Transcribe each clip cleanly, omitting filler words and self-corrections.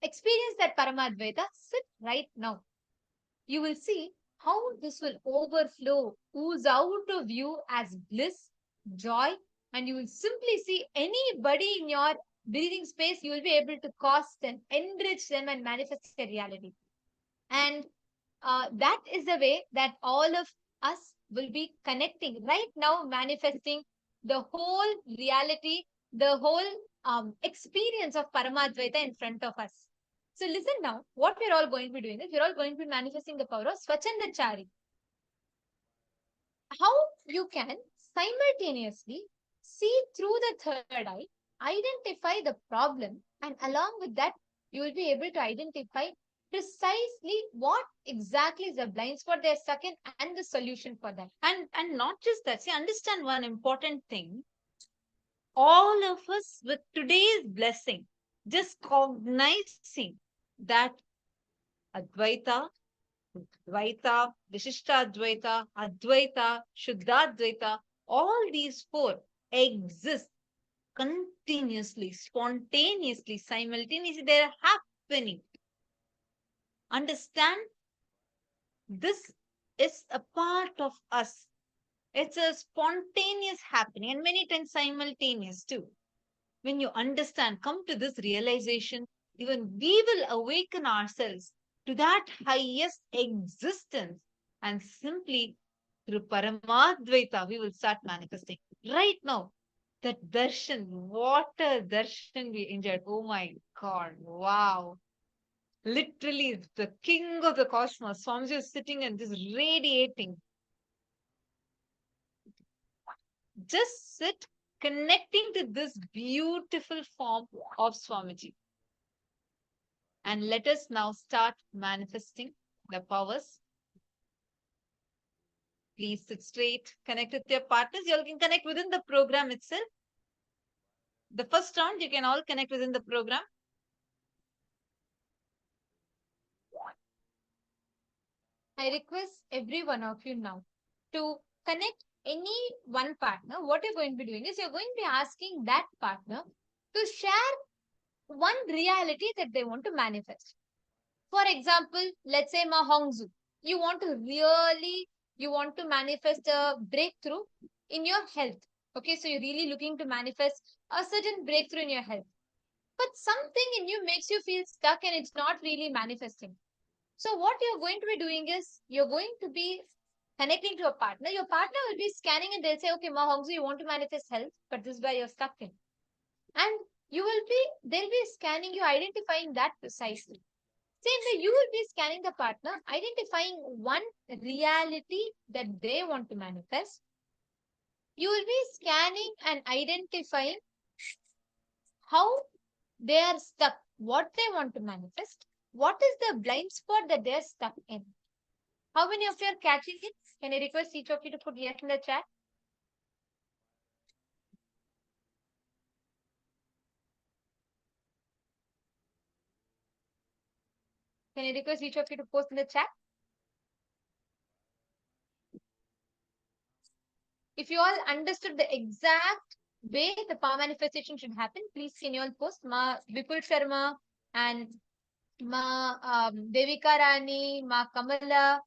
experience that Paramadvaita, sit right now. You will see how this will overflow, ooze out of you as bliss, joy, and you will simply see anybody in your breathing space, you will be able to cause them, enrich them, and manifest a reality. And that is the way that all of us will be connecting right now, manifesting the whole reality, the whole experience of Paramadvaita in front of us. So listen now, what we're all going to be doing is we're all going to be manifesting the power of Swachandachari. How you can simultaneously see through the third eye, identify the problem, and along with that, you will be able to identify precisely what exactly is the blind spot they're stuck in and the solution for that. And not just that, see, understand one important thing. All of us with today's blessing, just cognizing that Advaita, Dvaita, Vishishtadvaita, Advaita, Shuddhadvaita, all these four exist continuously, spontaneously, simultaneously. They're happening. Understand, this is a part of us. It's a spontaneous happening and many times simultaneous too. When you understand, come to this realization, even we will awaken ourselves to that highest existence, and simply through Paramadvaita, we will start manifesting. Right now, that darshan, what a darshan we enjoyed. Oh my God, wow. Literally, the king of the cosmos, Swamiji is sitting and just radiating. Just sit connecting to this beautiful form of Swamiji. And let us now start manifesting the powers. Please sit straight, connect with your partners. You all can connect within the program itself. The first round, you can all connect within the program. I request every one of you now to connect any one partner. What you're going to be doing is you're going to be asking that partner to share one reality that they want to manifest. For example, let's say Ma Hongzu, you want to manifest a breakthrough in your health. Okay, so you're really looking to manifest a certain breakthrough in your health. But something in you makes you feel stuck and it's not really manifesting. So what you're going to be doing is you're going to be connecting to a partner. Your partner will be scanning and they'll say, okay, Ma Hongzu, you want to manifest health, but this is where you're stuck in. And they'll be scanning you, identifying that precisely. Same way, you will be scanning the partner, identifying one reality that they want to manifest. You will be scanning and identifying how they are stuck, what they want to manifest, what is the blind spot that they are stuck in. How many of you are catching it? Can I request each of you to put yes in the chat? Can I request each of you to post in the chat? If you all understood the exact way the power manifestation should happen, please can you all post Ma Vipul Sharma and Ma Devika Rani, Ma Kamala,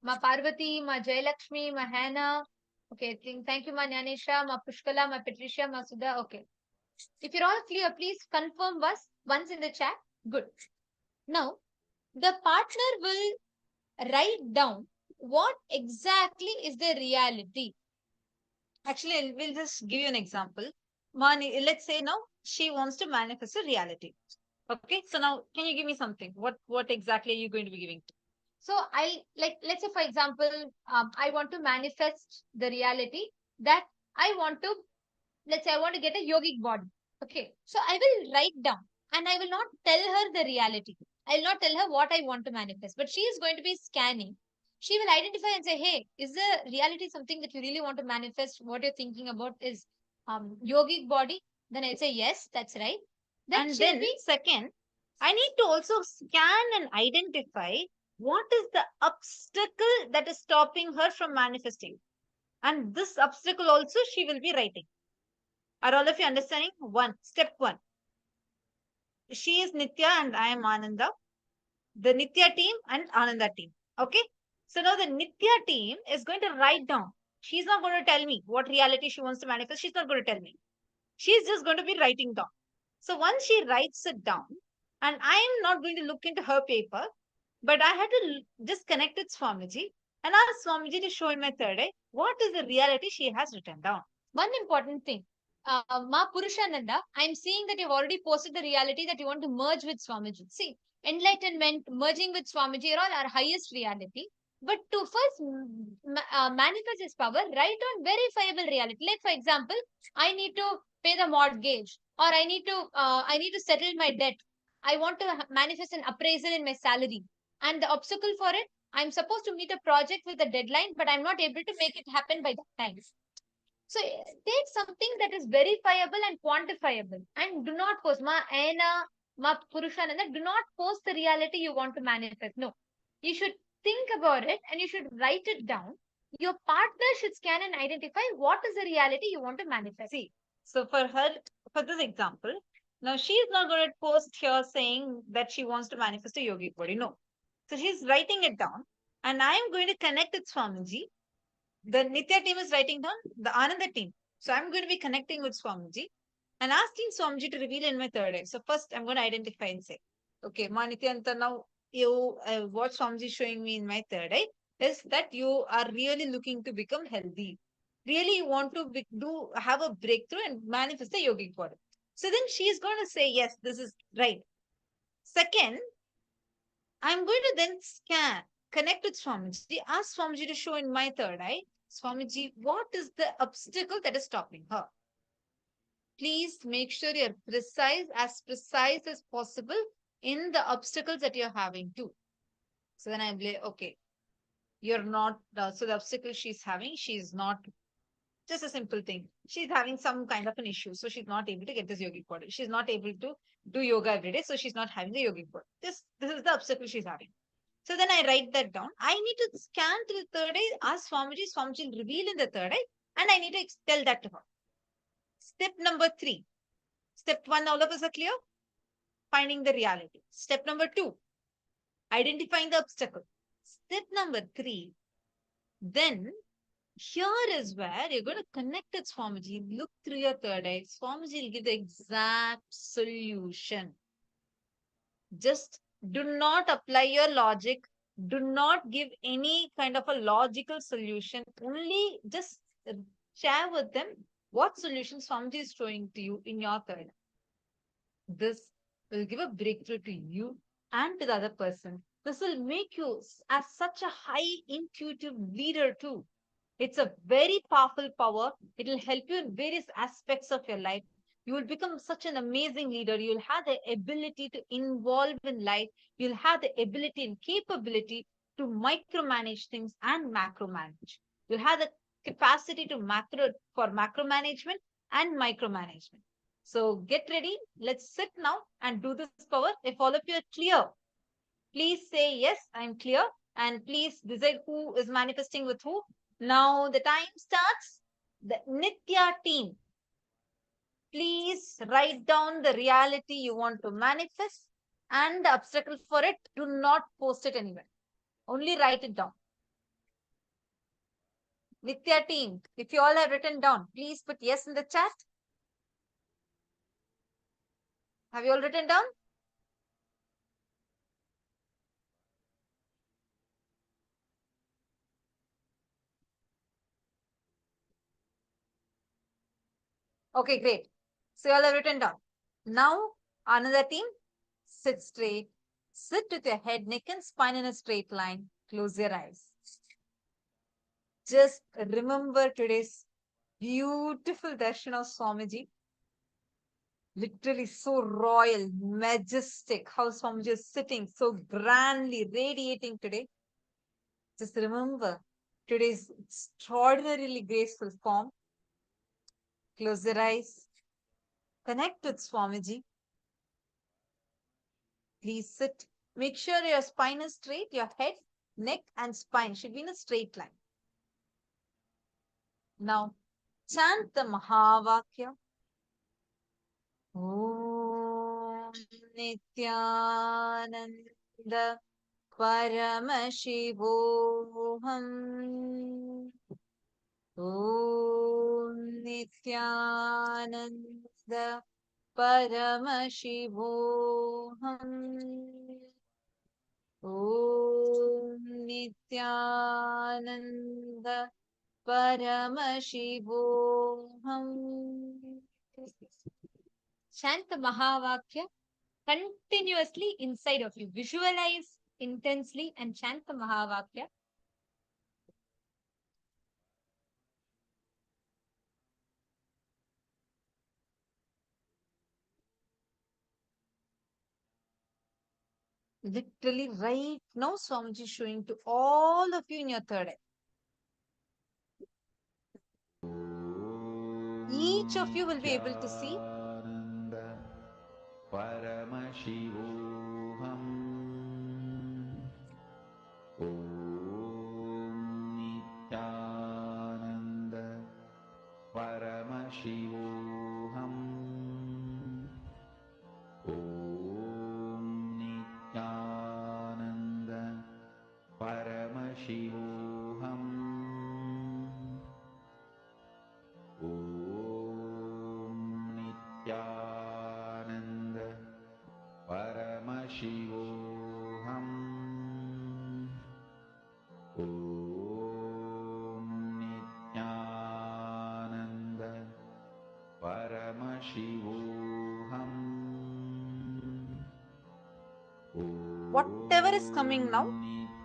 Ma Parvati, Ma Jayalakshmi, Ma Hannah. Okay, thank you, Ma Nyanesha, Ma Pushkala, Ma Patricia, Ma Sudha. Okay. If you're all clear, please confirm us once in the chat. Good. Now, the partner will write down what exactly is the reality. Actually, we'll just give you an example. Mani, let's say now she wants to manifest a reality. Okay, so now can you give me something? What exactly are you going to be giving? So let's say for example, I want to manifest the reality that I want to, let's say I want to get a yogic body. Okay. So I will write down and I will not tell her the reality. I will not tell her what I want to manifest, but she is going to be scanning. She will identify and say, hey, is the reality something that you really want to manifest? What you're thinking about is yogic body. Then I'll say, yes, that's right. Then and then second, I need to also scan and identify what is the obstacle that is stopping her from manifesting. And this obstacle also she will be writing. Are all of you understanding? Step one. she is Nitya and I am Ananda. The Nitya team and Ananda team. Okay. So now the Nitya team is going to write down. She's not going to tell me what reality she wants to manifest. She's not going to tell me. She's just going to be writing down. So once she writes it down, and I am not going to look into her paper, but I had to just connect with Swamiji and ask Swamiji to show in my third eye what is the reality she has written down. One important thing, Ma Purushananda, I'm seeing that you've already posted the reality that you want to merge with Swamiji. See, enlightenment, merging with Swamiji are all our highest reality. But to first manifest this power, write on verifiable reality. Like for example, I need to pay the mortgage, or I need to settle my debt. I want to manifest an appraisal in my salary, and the obstacle for it, I'm supposed to meet a project with a deadline, but I'm not able to make it happen by that time. So take something that is verifiable and quantifiable, and do not post ma aina ma purushananda. Do not post the reality you want to manifest. No, you should think about it and you should write it down. Your partner should scan and identify what is the reality you want to manifest. See, so for this example, now she is not going to post here saying that she wants to manifest a yogic body. No. So she's writing it down, and I am going to connect with Swamiji. The Nitya team is writing down the Ananda team. So I'm going to be connecting with Swamiji and asking Swamiji to reveal in my third eye. So first I'm going to identify and say, okay, Ma Nityanta, now what Swamiji is showing me in my third eye is that you are really looking to become healthy. Really, you want to have a breakthrough and manifest the yogic body. So then she's going to say, yes, this is right. Second, I'm going to then connect with Swamiji, ask Swamiji to show in my third eye, Swamiji, what is the obstacle that is stopping her? Please make sure you're precise as possible in the obstacles that you're having too. So then I'm like, okay, you're not, so the obstacle she's not, just a simple thing. She's having some kind of an issue. So she's not able to get this yogic body. She's not able to do yoga every day. So she's not having the yogic body. This is the obstacle she's having. So then I write that down. I need to scan to the third eye, ask Swamiji, Swamiji will reveal in the third eye, and I need to tell that to her. Step number 3. Step 1, all of us are clear? Finding the reality. Step number 2, identifying the obstacle. Step number 3, then here is where you're going to connect with Swamiji, look through your third eye. Swamiji will give the exact solution. Just do not apply your logic. Do not give any kind of a logical solution. Only just share with them what solution Swamiji is showing to you in your third. This will give a breakthrough to you and to the other person. This will make you as such a high intuitive leader too. It's a very powerful power. It will help you in various aspects of your life. You will become such an amazing leader. You'll have the ability to involve in life. You'll have the ability and capability to micromanage things and macromanage. You'll have the capacity to macro management and micromanagement. So get ready. Let's sit now and do this power. If all of you are clear, please say yes, I'm clear. And please decide who is manifesting with who. Now the time starts. The Nitya team, please write down the reality you want to manifest and the obstacle for it. Do not post it anywhere. Only write it down. Nitya team, if you all have written down, please put yes in the chat. Have you all written down? Okay, great. So you all have written down. Now, another team, sit straight. Sit with your head, neck and spine in a straight line. Close your eyes. Just remember today's beautiful darshan of Swamiji. Literally so royal, majestic, how Swamiji is sitting so grandly, radiating today. Just remember today's extraordinarily graceful form. Close your eyes. Connect with Swamiji. Please sit. Make sure your spine is straight. Your head, neck and spine should be in a straight line. Now, chant the Mahavakya. Om Nityananda Paramashivoham. Om Nityananda Paramashivoham. Om Nityananda Paramashivoham. Chant the Mahavakya continuously inside of you. Visualize intensely and chant the Mahavakya. Literally right now, Swamiji is showing to all of you in your third eye. Each of you will be able to see. Paramashivoham. Om Nityananda Paramashivoham. Om Nityananda Paramashivoham. Om Nityananda Paramashivoham. Om Nityananda Paramashivoham. Whatever is coming now,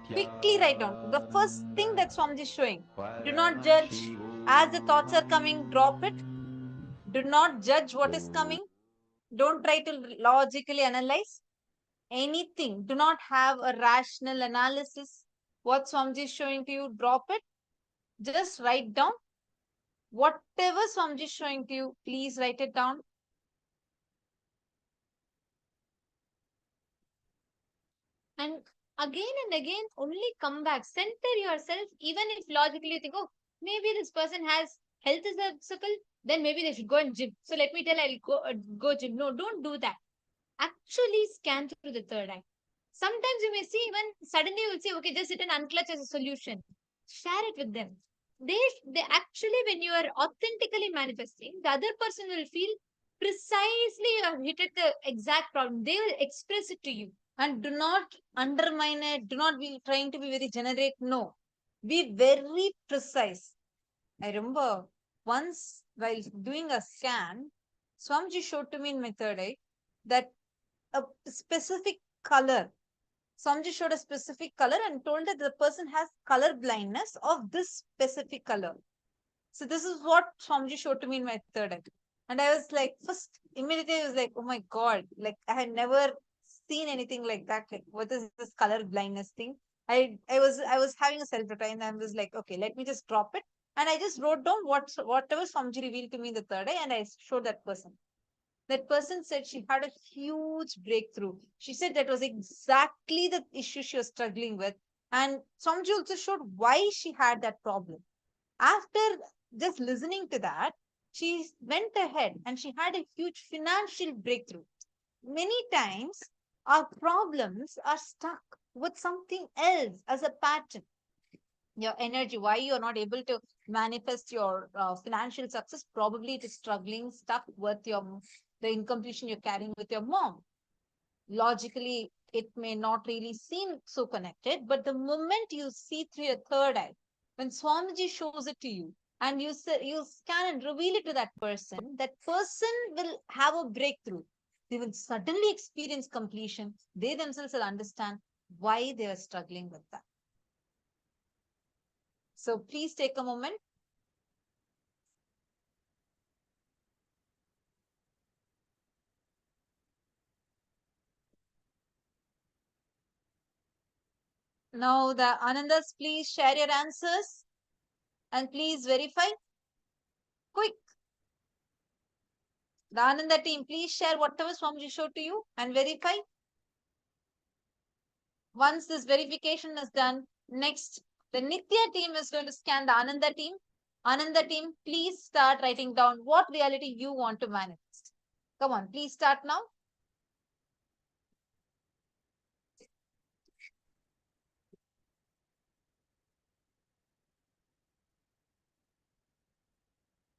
quickly write down. The first thing that Swamiji is showing. Do not judge. As the thoughts are coming, drop it. Do not judge what is coming. Don't try to logically analyze anything. Do not have a rational analysis. What Swamiji is showing to you, drop it. Just write down. Whatever Swamiji is showing to you, please write it down. And again, only come back. Center yourself, even if logically you think, oh, maybe this person has health is a circle, then maybe they should go and gym. So let me tell I'll go gym. No, don't do that. Actually scan through the third eye. Sometimes you may see even suddenly you'll say, okay, just sit and unclutch as a solution. Share it with them. They actually, when you are authentically manifesting, the other person will feel precisely you have hit at the exact problem. They will express it to you. And do not undermine it. Do not be trying to be very generic. No. Be very precise. I remember once while doing a scan, Swamiji showed to me in my third eye that a specific color. Swamiji showed a specific color and told that the person has color blindness of this specific color. So this is what Swamiji showed to me in my third eye. And I was like, first, immediately I was like, oh my God, like I had never seen anything like that. Like, what is this color blindness thing? I was having a self and I was like, okay, let me just drop it. And I just wrote down whatever Swamiji revealed to me in the third eye, and I showed that person. That person said she had a huge breakthrough. She said that was exactly the issue she was struggling with. And Swamiji also showed why she had that problem. After just listening to that, she went ahead and she had a huge financial breakthrough. Many times, our problems are stuck with something else as a pattern. Your energy, why you're not able to manifest your financial success, probably it is struggling, stuck with the incompletion you're carrying with your mom. Logically, it may not really seem so connected, but the moment you see through your third eye, when Swamiji shows it to you, and you scan and reveal it to that person will have a breakthrough. They will suddenly experience completion. They themselves will understand why they are struggling with that. So please take a moment. Now, the Anandas, please share your answers and please verify. Quick. The Ananda team, please share whatever Swamiji showed to you and verify. Once this verification is done, next, the Nithya team is going to scan the Ananda team. Ananda team, please start writing down what reality you want to manifest. Come on, please start now.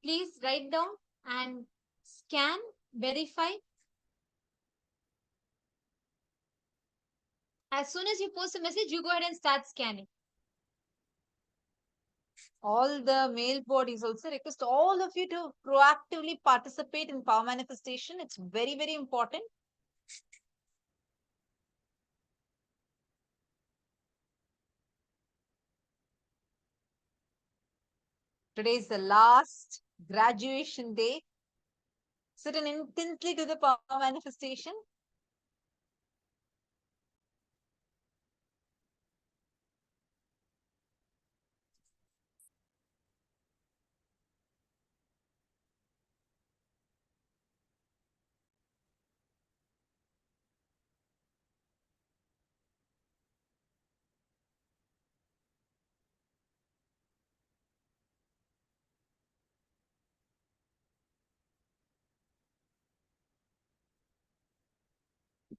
please write down and scan, verify. As soon as you post a message, you go ahead and start scanning. All the male bodies also request all of you to proactively participate in power manifestation. It's very, very important. Today is the last graduation day. Sit in intensely to the power manifestation.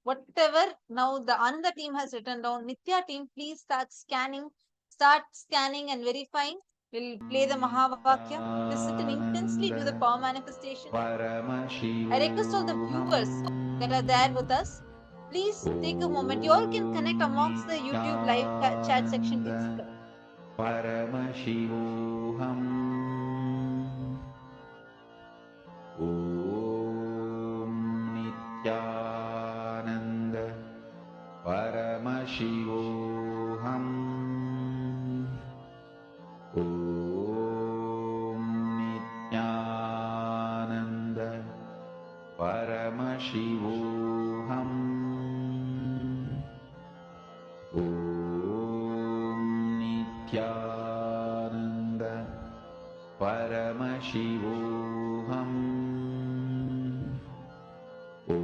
Whatever now the Ananda team has written down, Nithya team, please start scanning and verifying. We'll play the Mahavakya. Just sit and intensely do the power manifestation. I request all the viewers that are there with us, please take a moment. You all can connect amongst the YouTube live chat section. Paramashivoham Om Nithyananda Paramashivoham Om Nithyananda Paramashivoham Om Nithyananda Paramashivoham Om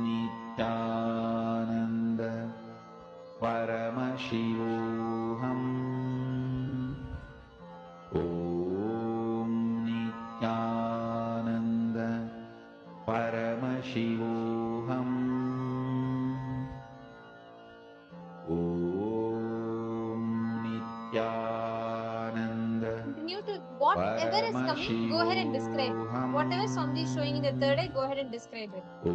Nithyananda Paramashivoham Om Nithyananda Paramashivoham Om Nithyananda Continue to whatever is coming, go ahead and describe. Whatever Swamiji is showing in the third eye, go ahead and describe it. Om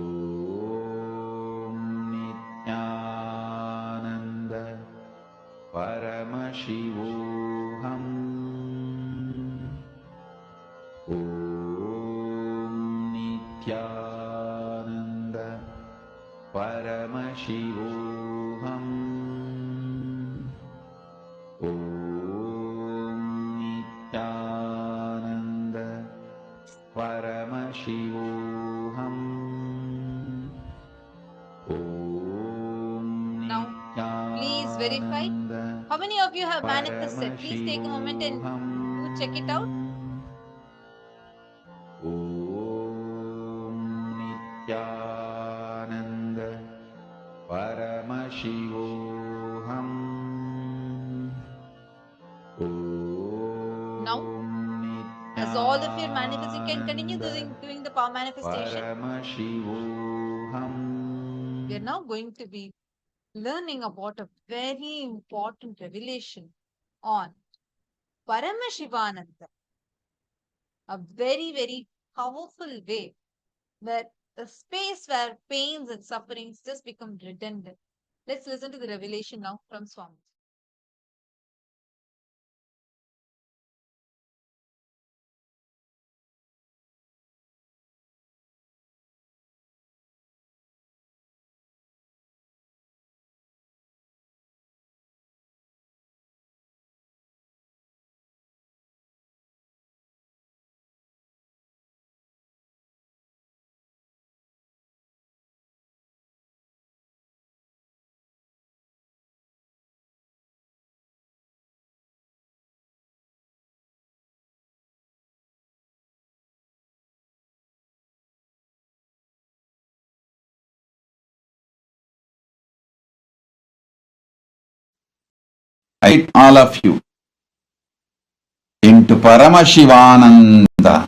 Nithyananda Paramashivoham Om Nithyananda Paramashivoham Om Nithyananda Paramashivoham Om Now, please verify. How many of you have manifested? Please take a moment and do check it out. Om Nithyananda Paramashivoham Now, as all of you are manifesting, you can continue doing the power manifestation. We are now going to be learning about a very important revelation on Paramashivananda. A very, very powerful way where the space where pains and sufferings just become redundant. Let's listen to the revelation now from Swami. I invite all of you into Paramashivananda.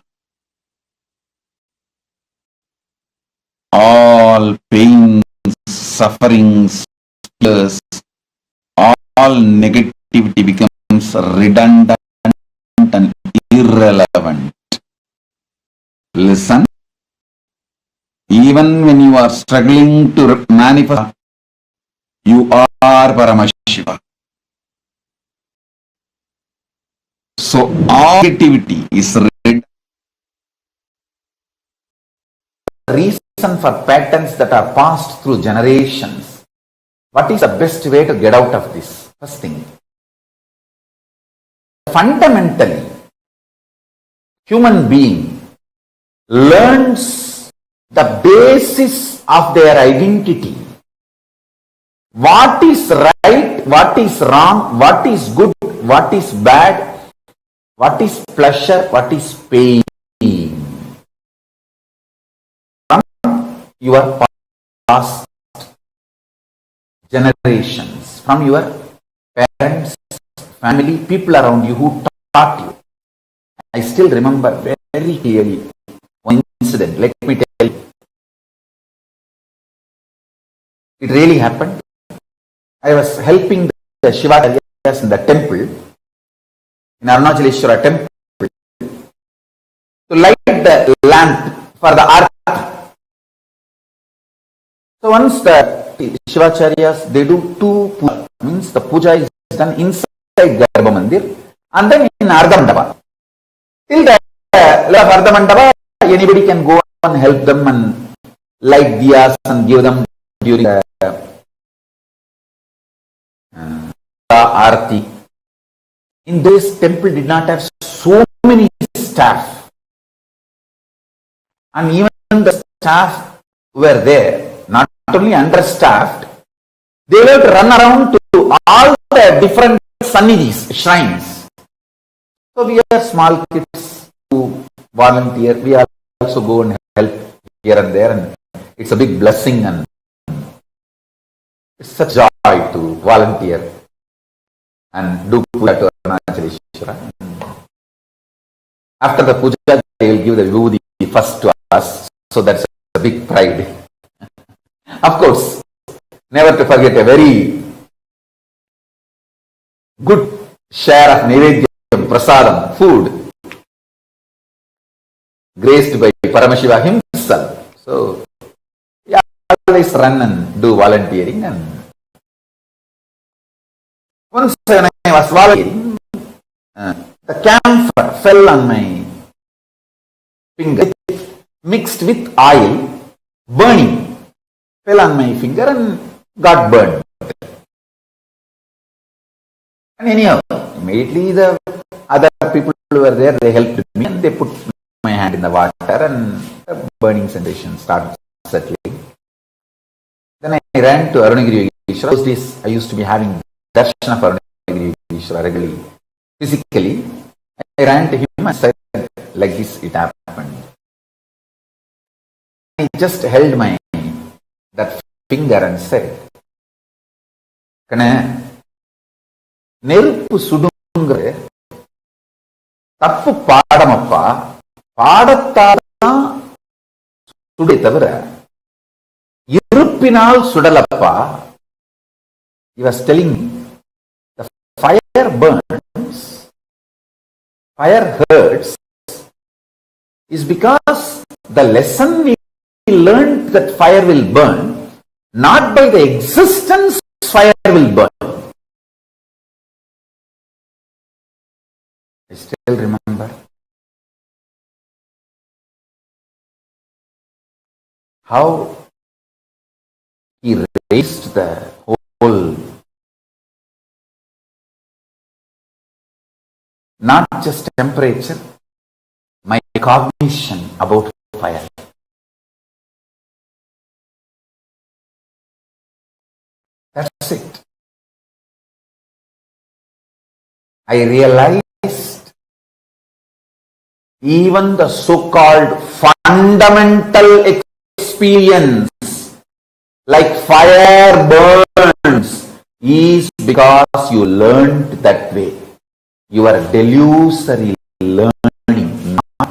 All pains, sufferings, fears, all negativity becomes redundant and irrelevant. Listen. Even when you are struggling to manifest, you are Paramashiva. So all negativity is red. Reason for patterns that are passed through generations. What is the best way to get out of this? First thing. Fundamentally, human being learns the basis of their identity. What is right, what is wrong, what is good, what is bad, what is pleasure, what is pain. From your past generations, from your parents, family, people around you who taught you. I still remember very clearly one incident. Let me tell you. It really happened. I was helping the Shivacharyas in the temple, in Arunachaleshwara temple, to light the lamp for the arati. So once the Shivacharyas, they do two puja, means the puja is done inside Garbha Mandir and then in Ardha Mandapa. Till the Ardha Mandapa, anybody can go and help them and light diyas and give them during the Arati. In this temple did not have so many staff, and even the staff were there, not only understaffed, they were to run around to all the different sannidhis, shrines. So we are small kids who volunteer, we also go and help here and there, and it's a big blessing and it's such joy to volunteer and do puja to Arunachaleshwara. After the puja, they will give the vibhuti first to us, so that's a big pride. Of course, never to forget a very good share of Naivedyam, prasadam, food, graced by Paramashiva himself. So, we always run and do volunteering. And once when I was volunteering, the camphor fell on my finger, mixed with oil, burning, fell on my finger and got burned. And anyhow, immediately the other people who were there, they helped me and they put my hand in the water and the burning sensation started settling. Then I ran to Arunagiri Yogeshwara. Those days I used to be having darshan of Arunagiri Yogeshwara regularly. Physically, I ran to him and said, like this it happened. I just held my that finger and said, Kana, நெருப்பு சுடுங்கிற தப்பு பாடமப்பா, பாடத்தால்தான் சுடை தவிர இருப்பினால் சுடலப்பா. He was telling me, the fire burns, fire hurts, is because the lesson we learned that fire will burn, not by the existence fire will burn. I still remember how he raised the whole, not just temperature, my cognition about fire. That's it. I realized even the so-called fundamental experience like fire burns is because you learned that way. You are delusory learning, not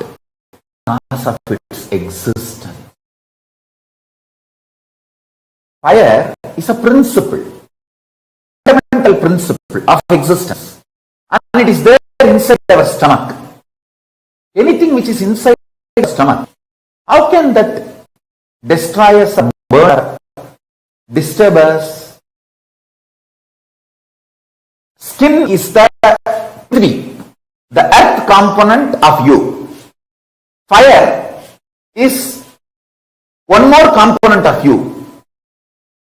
because of its existence. Fire is a principle, fundamental principle of existence, and it is there inside our stomach. anything which is inside the stomach, how can that destroy us, burn, disturb us? Skin is the earth component of you. Fire is one more component of you.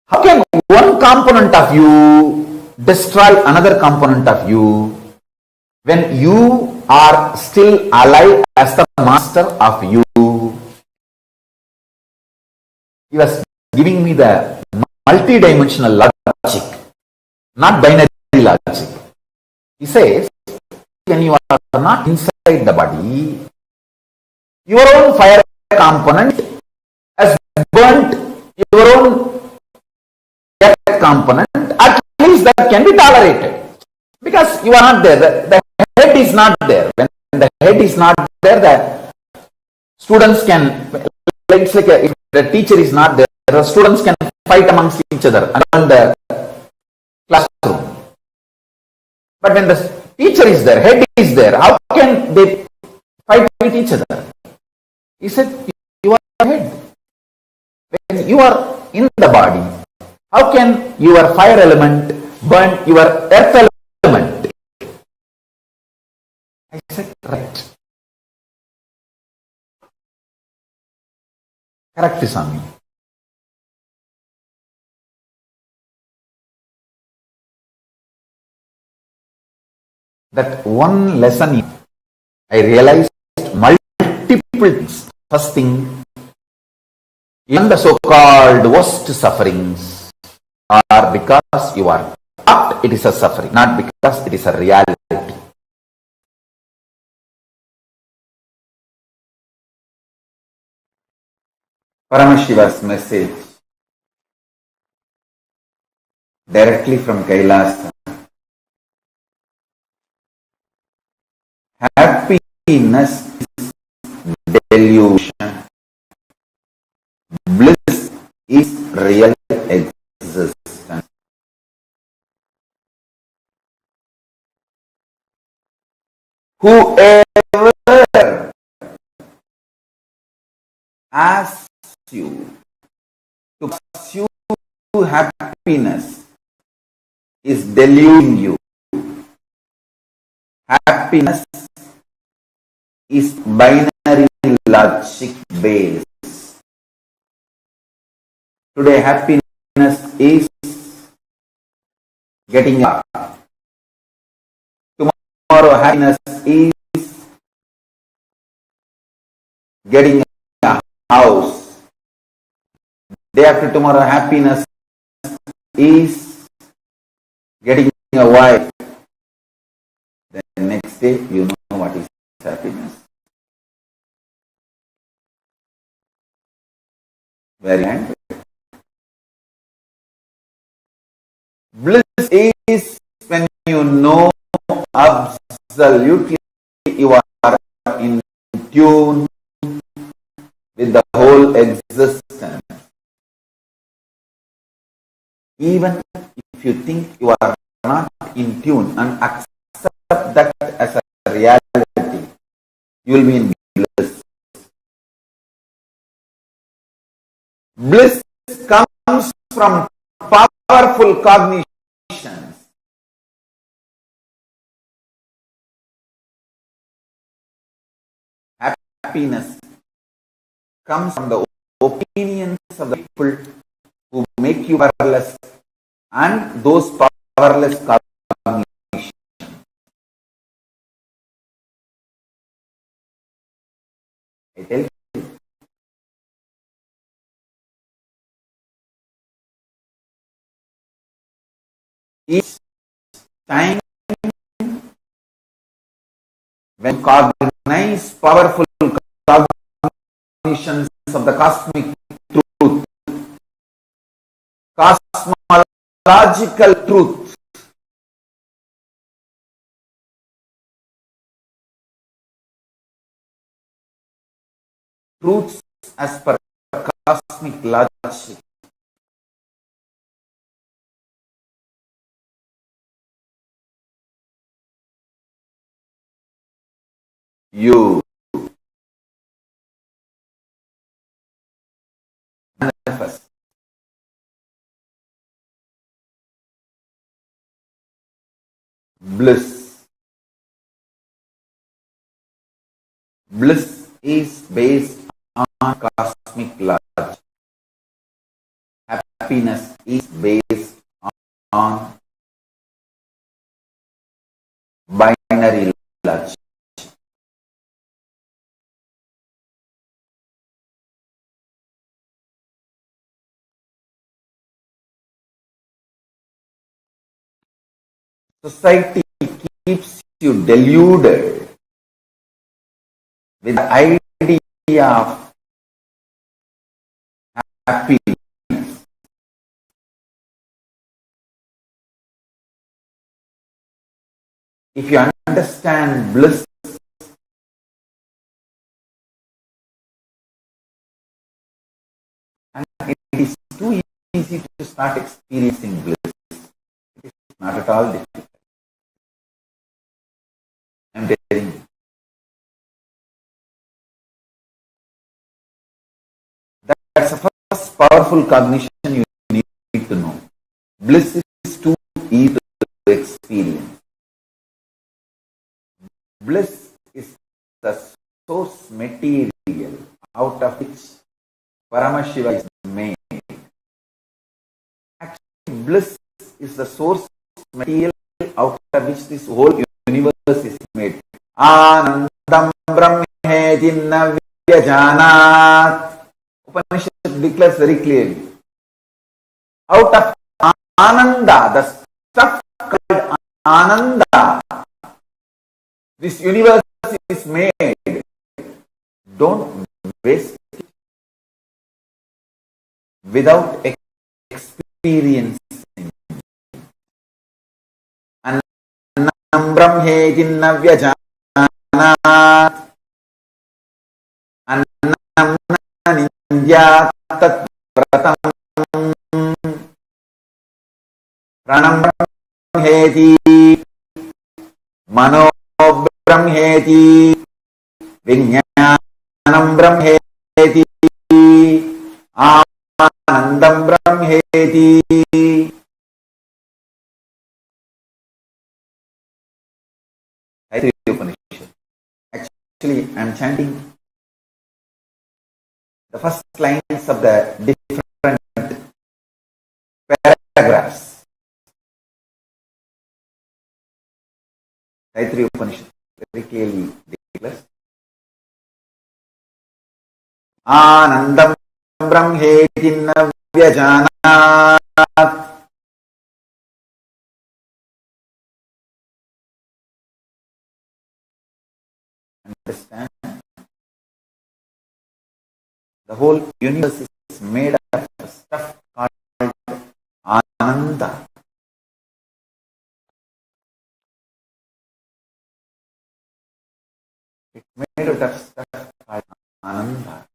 How can one component of you destroy another component of you when you are still alive as the master of you? He was giving me the multi-dimensional logic, not binary logic. He says, when you are not inside the body, your own fire component has burnt your own earth component. At least that can be tolerated because you are not there. The head is not there. When the head is not there, the students can, it's like if the teacher is not there, the students can fight amongst each other around the classroom. But when the teacher is there, head is there, how can they fight with each other? He said, you are head. When you are in the body, how can your fire element burn your earth element? I said, right. Correct, Swami. That one lesson I realized multiple things. First thing, even the so-called worst sufferings are because you are thought it is a suffering, not because it is a reality. Paramashiva's message directly from Kailasa. Happiness is delusion. Bliss is real existence. Whoever asks you to pursue happiness is deluding you. Happiness is binary logic based. Today happiness is getting up. Tomorrow happiness is getting a house. Day after tomorrow happiness is getting a wife. The next day you know what is happiness. Very hand. Bliss is when you know absolutely you are in tune with the whole existence. Even if you think you are not in tune and accept that as a reality, you will be in bliss. Bliss comes from powerful cognitions. Happiness comes from the opinions of the people who make you powerless and those powerless cognitions. I tell you, each time when you cognize powerful cognitions of the cosmic truth, cosmological truth, truths as per cosmic logic, you manifest. Bliss. Bliss is based on cosmic logic. Happiness is based on binary logic. Society keeps you deluded with the idea of happiness. If you understand bliss, and it is too easy to start experiencing bliss. It is not at all difficult. I am telling you. That's the first powerful cognition you need to know. Bliss is too easy to experience. Bliss is the source material out of which Paramashiva is made. Actually, bliss is the source material out of which this whole universe is made. Anandam Brahmeti Navyajanat. Upanishad declares very clearly. Out of Ananda, the stuff called Ananda, this universe is made. Don't waste it without experiencing. Annam Brahmeti Navyajanat. Annam Nindya Tat Pratam. Pranam Brahmeti. Mano Brahmeti. Vijnanam Brahmeti. Anandam Brahmeti. Taittiriya Upanishad. Actually, I am chanting the first lines of the different paragraphs. Taittiriya Upanishad very clearly declares. Anandam Brahmeti Navyajanat. Understand? The whole universe is made of stuff called Ananda. It's made out of stuff called Ananda.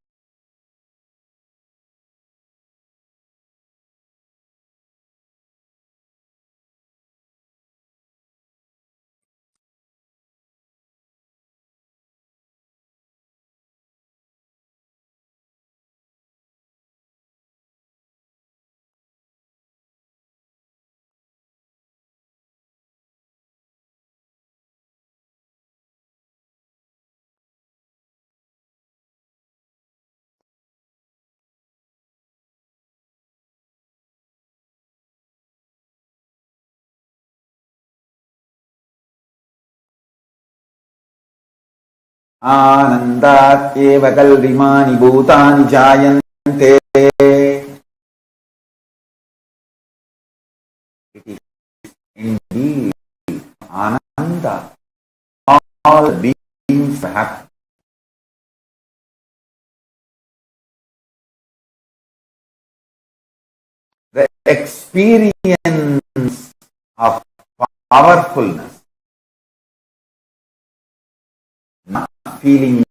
Anandat eva kalvimani bhutani jayante. It is indeed Ananda. All beings are happy. The experience of powerfulness, not feeling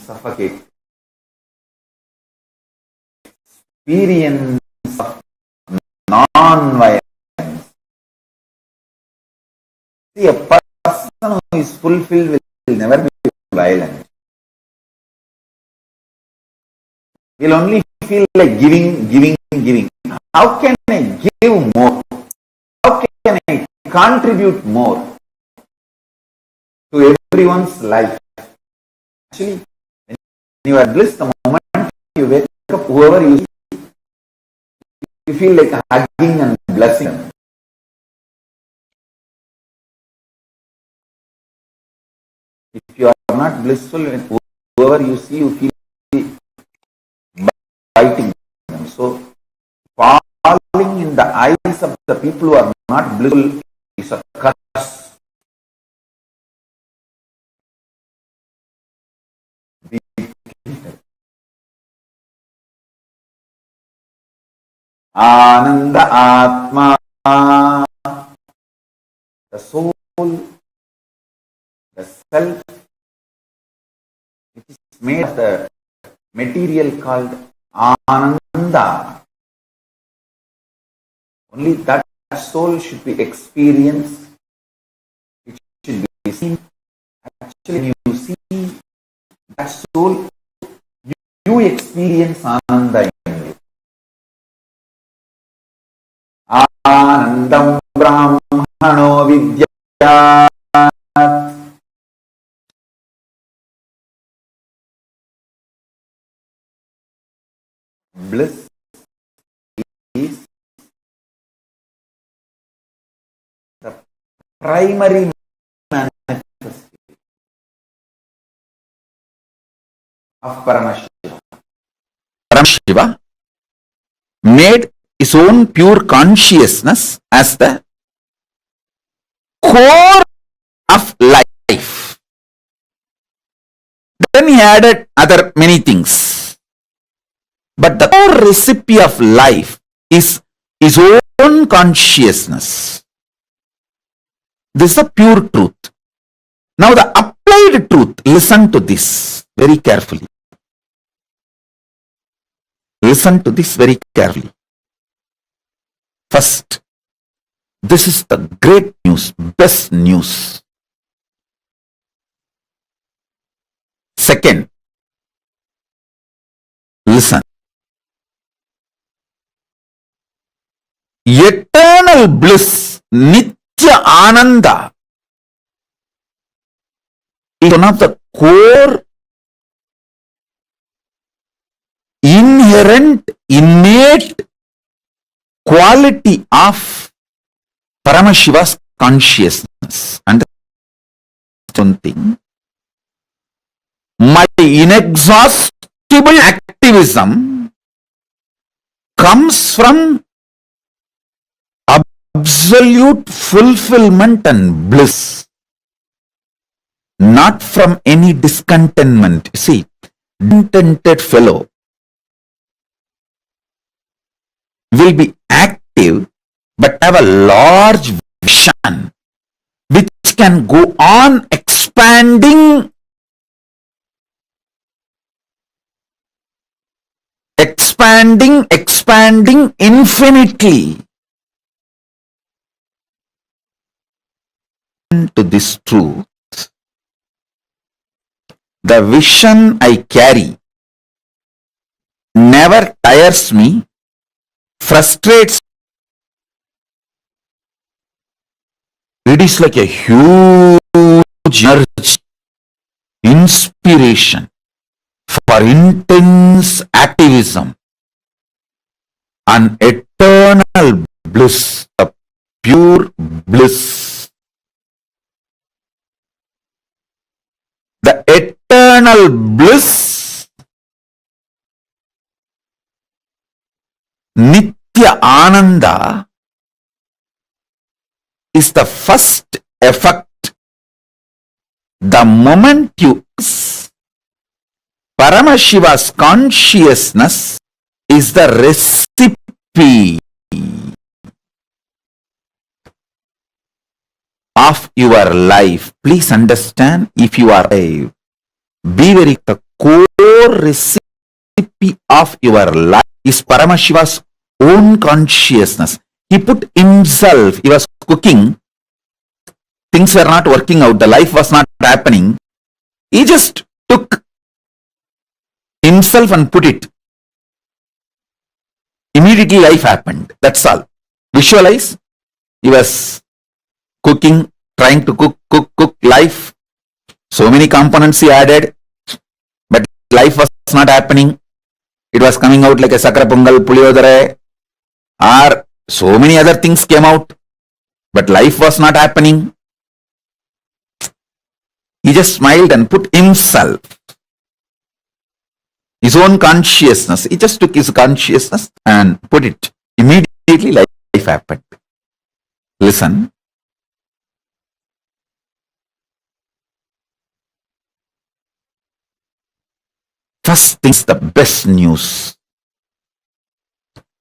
suffocated. Experience of non-violence. See, a person who is fulfilled will never be violent. Will only feel like giving giving. How can I give more? How can I contribute more to everyone's life? Actually, when you are blessed, the moment you wake up, whoever you see, you feel like hugging and blessing them. If you are not blissful, whoever you see, you feel biting them. So, falling in the eyes of the people who are not blissful is a curse. Ananda Atma, the soul, the self, which is made of the material called Ananda. Only that soul should be experienced, it should be seen. Actually, when you see that soul, you experience Ananda in you. Anandam Brahmano Vidyat. Bliss is the primary manifestation of Paramashiva. Paramashiva made his own pure consciousness as the core of life. Then he added other many things. But the core recipe of life is his own consciousness. This is a pure truth. Now the applied truth, listen to this very carefully. Listen to this very carefully. First, this is the great news, best news. Second, listen. Eternal bliss, Nitya Ananda, is one of the core, inherent, innate quality of Paramashiva's consciousness. And one thing, my inexhaustible activism comes from absolute fulfillment and bliss, not from any discontentment. See, discontented fellow will be active but have a large vision which can go on expanding infinitely. To this truth, the vision I carry never tires me, frustrates. It is like a huge energy, inspiration for intense activism, an eternal bliss, a pure bliss. The eternal bliss, Nitya Ananda, is the first effect. The moment you Paramashiva's consciousness is the recipe of your life. Please understand, if you are alive, be very, the core recipe of your life is Paramashiva's own consciousness. He put himself, he was cooking, things were not working out, the life was not happening. He just took himself and put it. Immediately life happened. That's all. Visualize. He was cooking, trying to cook life. So many components he added, but life was not happening. It was coming out like a sakra pongal, puliyodare, or so many other things came out, but life was not happening. He just smiled and put himself, his own consciousness. He just took his consciousness and put it. Immediately life happened. Listen. First thing's the best news.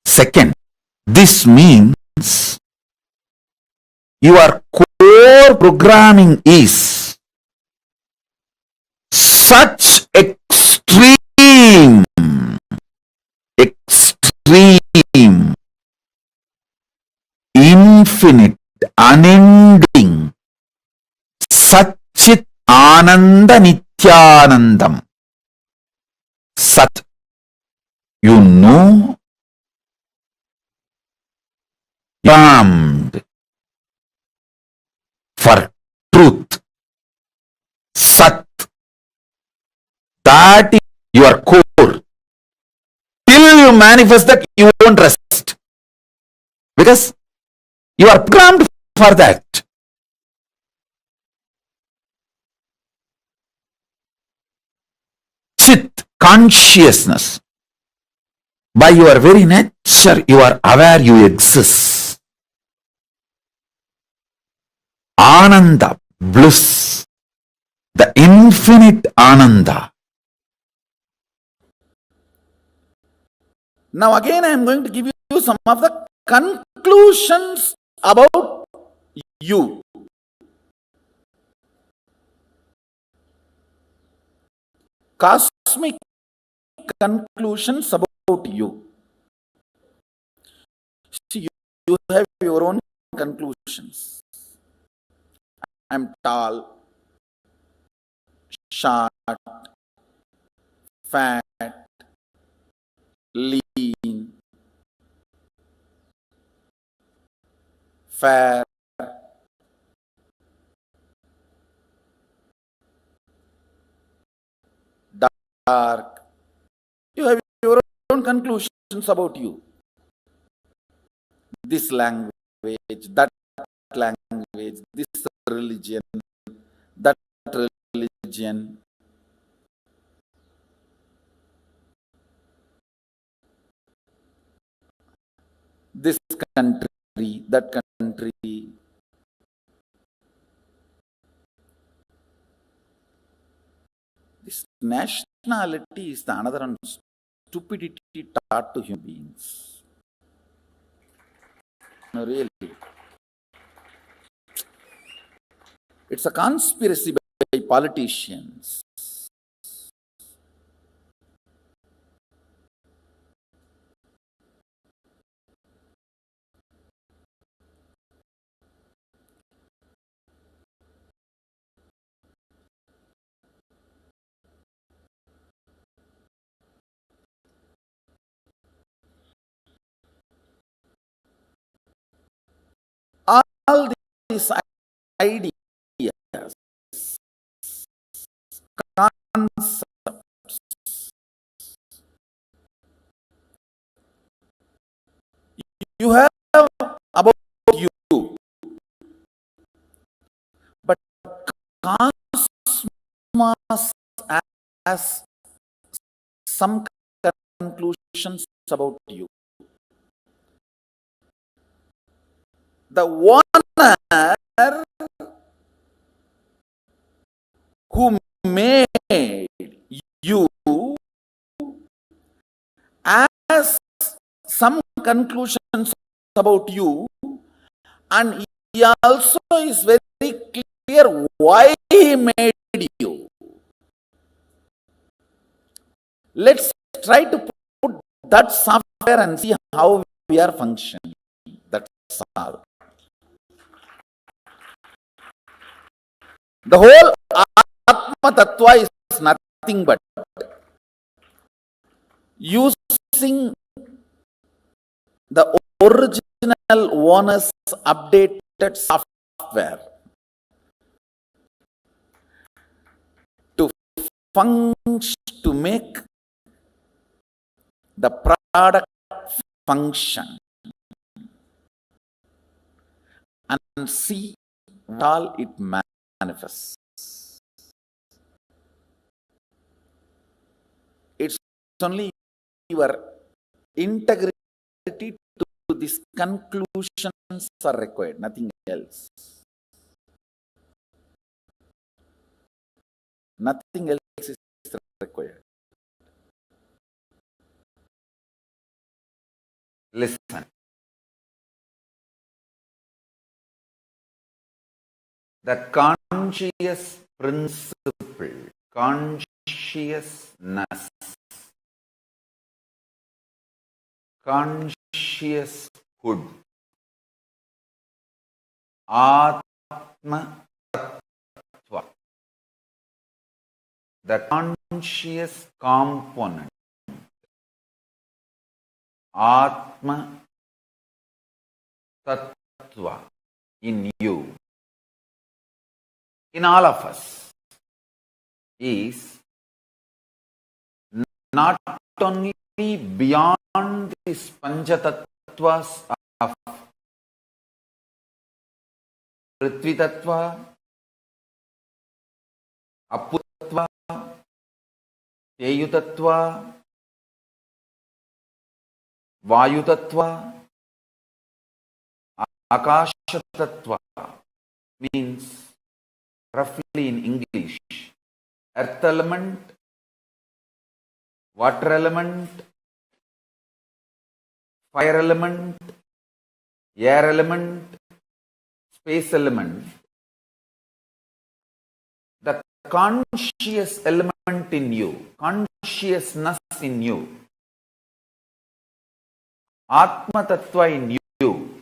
Second, this means your core programming is such extreme, infinite, unending, Satchit Ananda Nithyanandam. Sat, you know, bound for truth. Sat, that is your core. Till you manifest that, you won't rest. Because you are programmed for that. Chit, consciousness. By your very nature, you are aware you exist. Ananda, bliss, the infinite Ananda. Now again I am going to give you some of the conclusions about you. Cosmic conclusions about you. See, you have your own conclusions. I am tall, short, fat, lean, fair, dark. You have your own conclusions about you. This language, that language, this religion, that religion. This country, that country. This nationality is the another stupidity taught to human beings. No, really. It's a conspiracy by politicians. All these ideas, concepts, you have about you, but cosmos has some conclusions about you. The one who made you has some conclusions about you, and he also is very clear why he made you. Let's try to put that software and see how we are functioning. That's all. The whole Atma Tattva is nothing but using original owner's updated software to to make the product function and see what all it manifests. It's only your integrity to these conclusions are required, nothing else. Nothing else is required. Listen. The conscious principle, consciousness, conscioushood, Atma Tattva, the conscious component, Atma Tattva in you, in all of us, is not only beyond these Panchatattvas of Prithvi Tattva, Apu Tattva, Teyu Tattva, Vayu Tattva, Akasha Tattva, means roughly in English, earth element, water element, fire element, air element, space element, the conscious element in you, consciousness in you, Atma Tattva in you,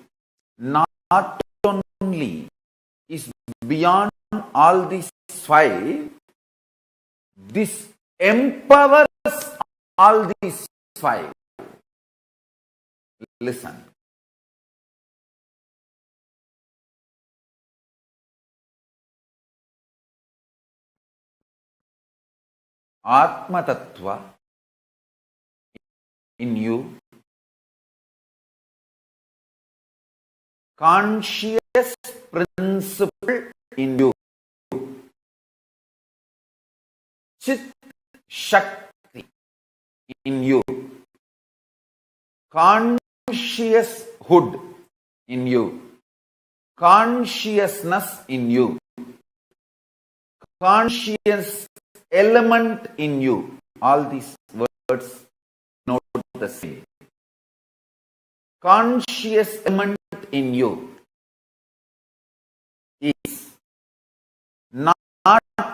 not only is beyond all these five, this empowers all these five. Listen. Atma Tattva in you, conscious principle in you, Chit Shakti in you, conscious hood in you, consciousness in you, conscious element in you. All these words note the same. Conscious element in you is not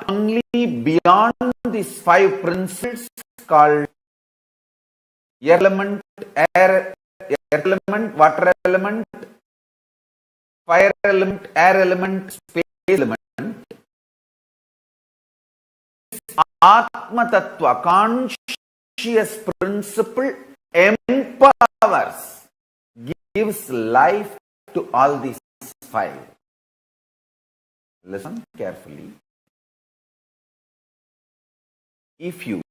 only beyond these five principles called element, air element, water element, fire element, air element, space element. Atma Tattva, conscious principle, empowers, gives life to all these five. Listen carefully. If you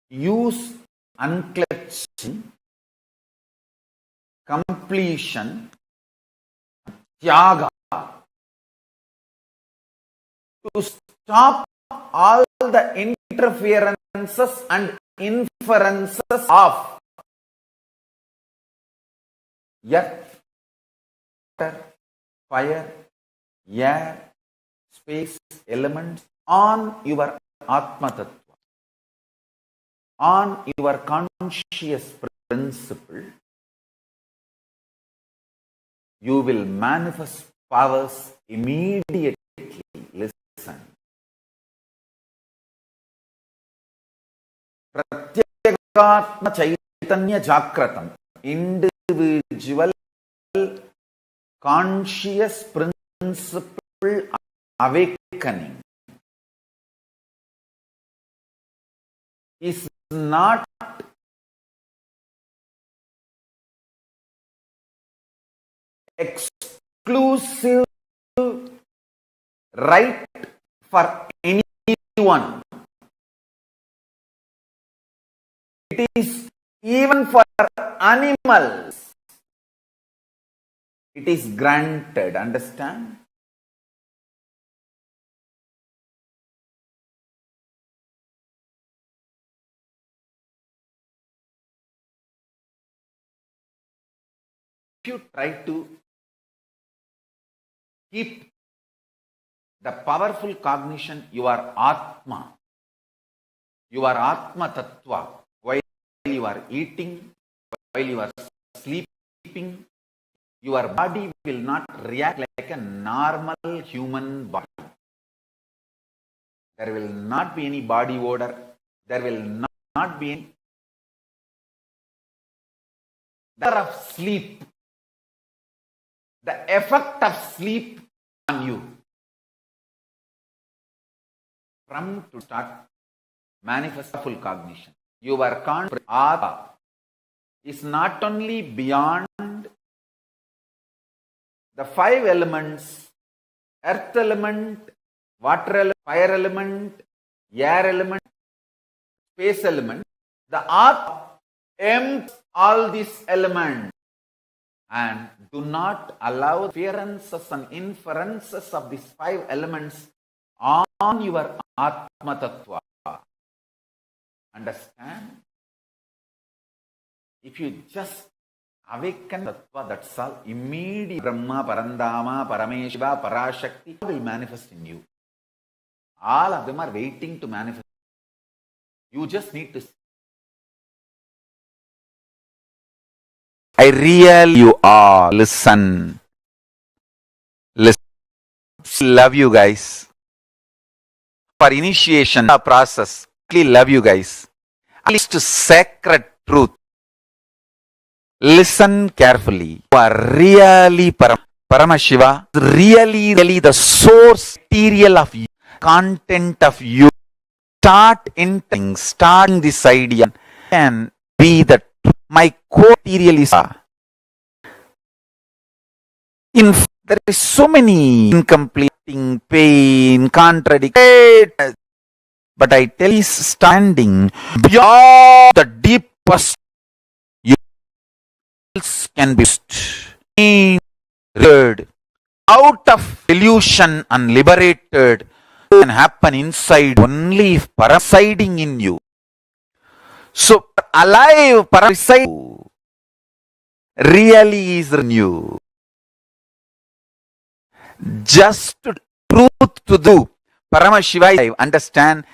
use unclutching, completion, tyaga to stop all the interferences and inferences of earth, water, fire, air, space elements on your Atma Tattva, on your conscious principle, you will manifest powers immediately. Listen. Pratyagatma Chaitanya Jakratam, individual conscious principle awakening, is not exclusive right for anyone. It is even for animals. It is granted. Understand? If you try to keep the powerful cognition, your Atma Tattva, while you are eating, while you are sleeping, your body will not react like a normal human body. There will not be any body odor. There will not be any of sleep. The effect of sleep on you. From to start manifest full cognition. Your conscious Atma is not only beyond the 5 elements: earth element, water element, fire element, air element, space element. The Atma empties all these elements and do not allow appearances and inferences of these 5 elements on your Atma Tattva. Understand? If you just awaken Tattva, that's all. Immediately Brahma, Parandama, Parameshiva, Parashakti will manifest in you. All of them are waiting to manifest. You just need to. I really you all listen. Love you guys. For initiation process, really love you guys. At least sacred truth. Listen carefully. You are really Paramashiva, really the source material of you, content of you. Start starting this idea and be the my core material is there is so many incomplete pain, contradiction, but I tell you, standing beyond the deepest you can be heard out of illusion and liberated can happen inside only if residing in you. So alive parasite really is new. Just truth to do. Paramashiva, I understand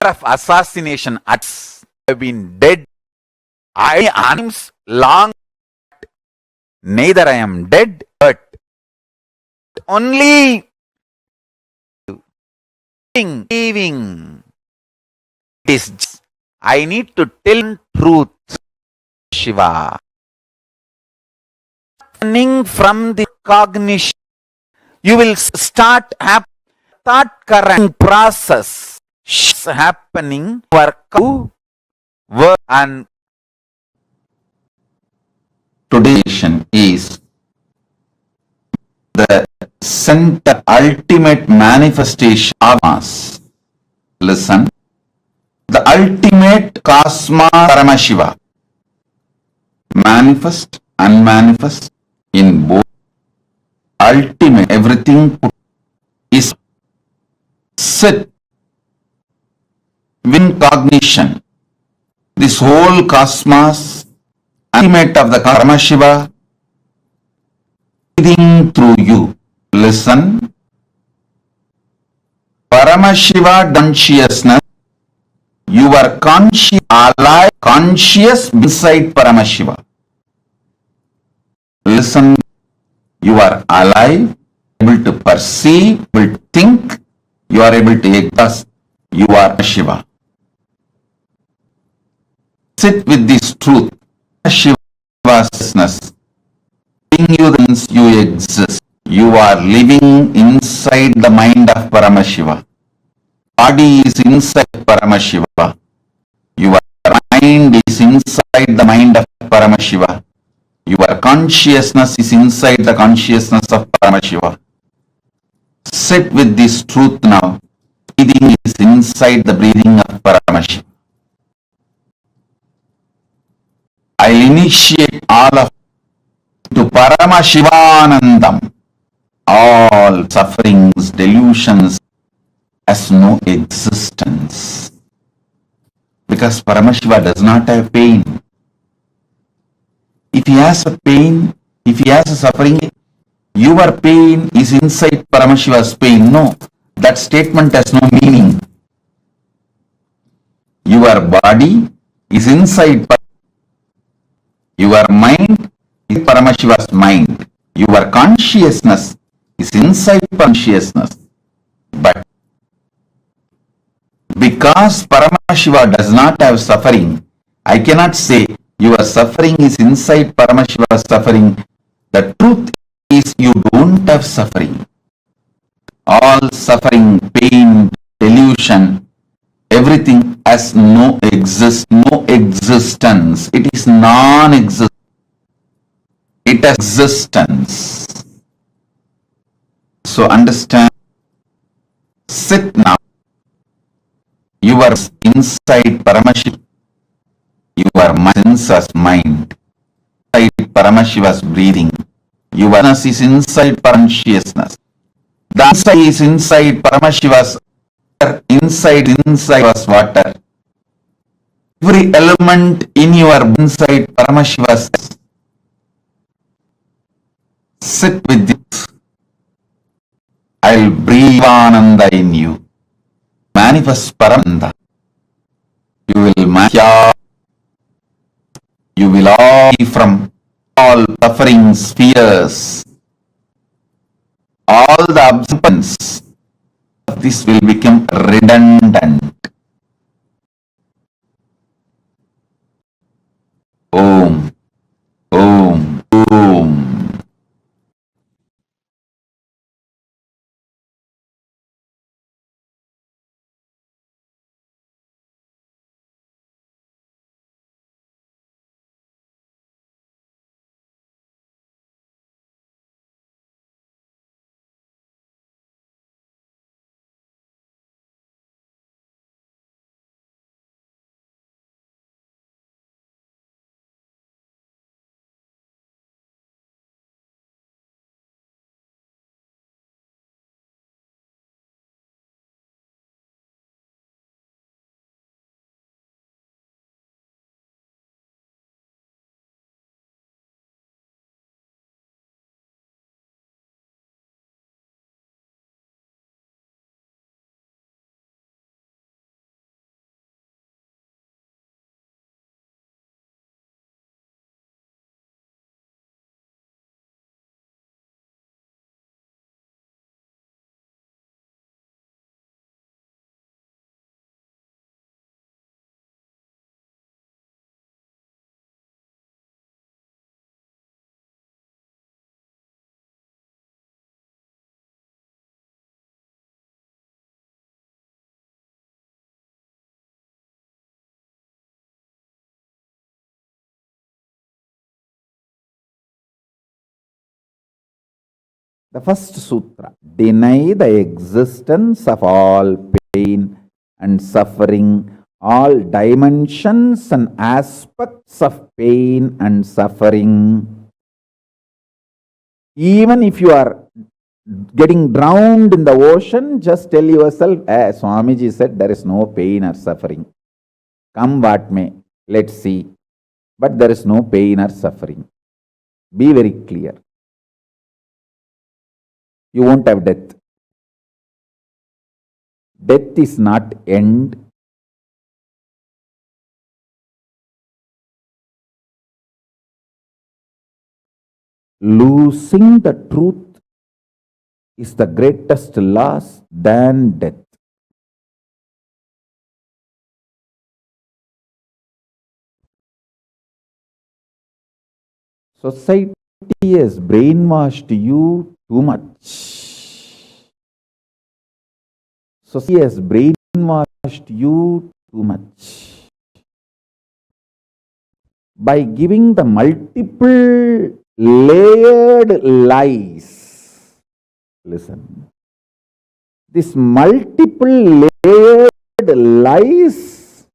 of assassination acts have been dead. I am long. Neither I am dead, but only living. It is just, I need to tell truth, Shiva. Turning from the cognition, you will start thought current process happening work and today's is the center ultimate manifestation of us. Listen. The ultimate Cosma Paramashiva, manifest, unmanifest, in both, ultimate, everything is sit, win cognition. This whole cosmos, ultimate of the Paramashiva, breathing through you. Listen, Paramashiva consciousness. You are conscious, alive, conscious beside Paramashiva. Listen, you are alive, able to perceive, able to think, you are able to exist, you are Shiva. Sit with this truth, Shiva's you exist. You are living inside the mind of Paramashiva. Body is inside Paramashiva. Your mind is inside the mind of Paramashiva. Your consciousness is inside the consciousness of Paramashiva. Sit with this truth now. Breathing is inside the breathing of Paramashiva. I initiate all of to Paramashivanandam. All sufferings, delusions has no existence. Because Paramashiva does not have pain. If he has a pain, if he has a suffering, your pain is inside Paramashiva's pain. No, that statement has no meaning. Your body is inside your mind is Paramashiva's mind. Your consciousness is inside consciousness. But because Paramashiva does not have suffering, I cannot say your suffering is inside Paramashiva's suffering. The truth is you don't have suffering. All suffering, pain, delusion, everything has no existence. It is non-existent. It has existence. So understand, sit now. You are inside Paramashiva. Your senses mind. Inside Paramashiva's breathing. Your awareness is inside consciousness. The answer is inside Paramashiva's water. Inside was water. Every element in your inside Paramashiva's. Sit with it. I'll breathe Ananda in you. Manifest Paramanda. You will all be from all sufferings, fears, all the absence of this will become redundant. Om, Om, Om. The first sutra, deny the existence of all pain and suffering, all dimensions and aspects of pain and suffering. Even if you are getting drowned in the ocean, just tell yourself, Swamiji said there is no pain or suffering. Come what may, let's see. But there is no pain or suffering. Be very clear. You won't have death. Death is not end. Losing the truth is the greatest loss than death. Society has brainwashed you too much. Society has brainwashed you too much. by giving the multiple layered lies. Listen. This multiple layered lies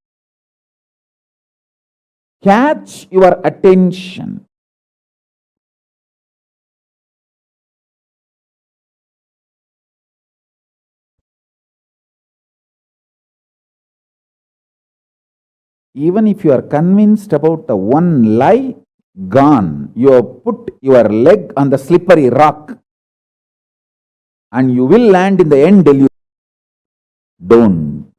catch your attention. Even if you are convinced about the one lie, gone. You have put your leg on the slippery rock and you will land in the end delusion. Don't.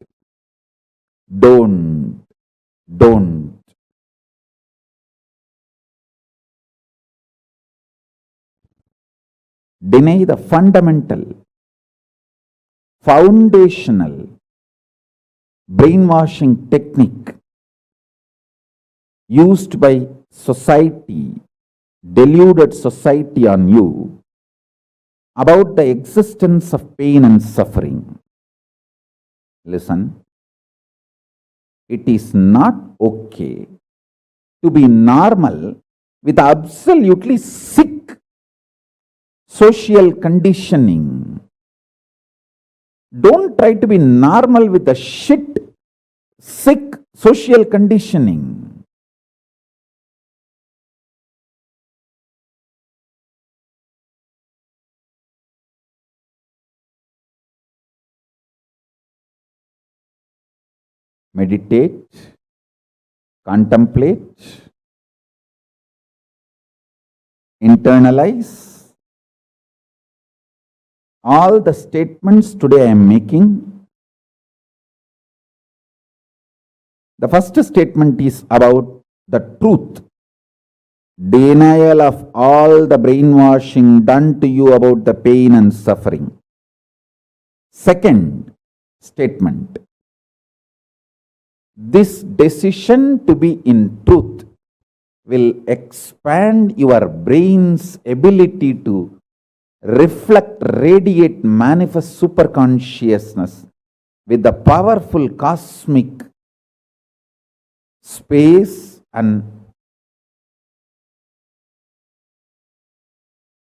Deny the fundamental, foundational brainwashing technique used by society, deluded society on you about the existence of pain and suffering. Listen, it is not okay to be normal with absolutely sick social conditioning. Don't try to be normal with the shit, sick social conditioning. Meditate, contemplate, internalize all the statements today I am making. The first statement is about the truth, denial of all the brainwashing done to you about the pain and suffering. Second statement, this decision to be in truth will expand your brain's ability to reflect, radiate, manifest superconsciousness with the powerful cosmic space and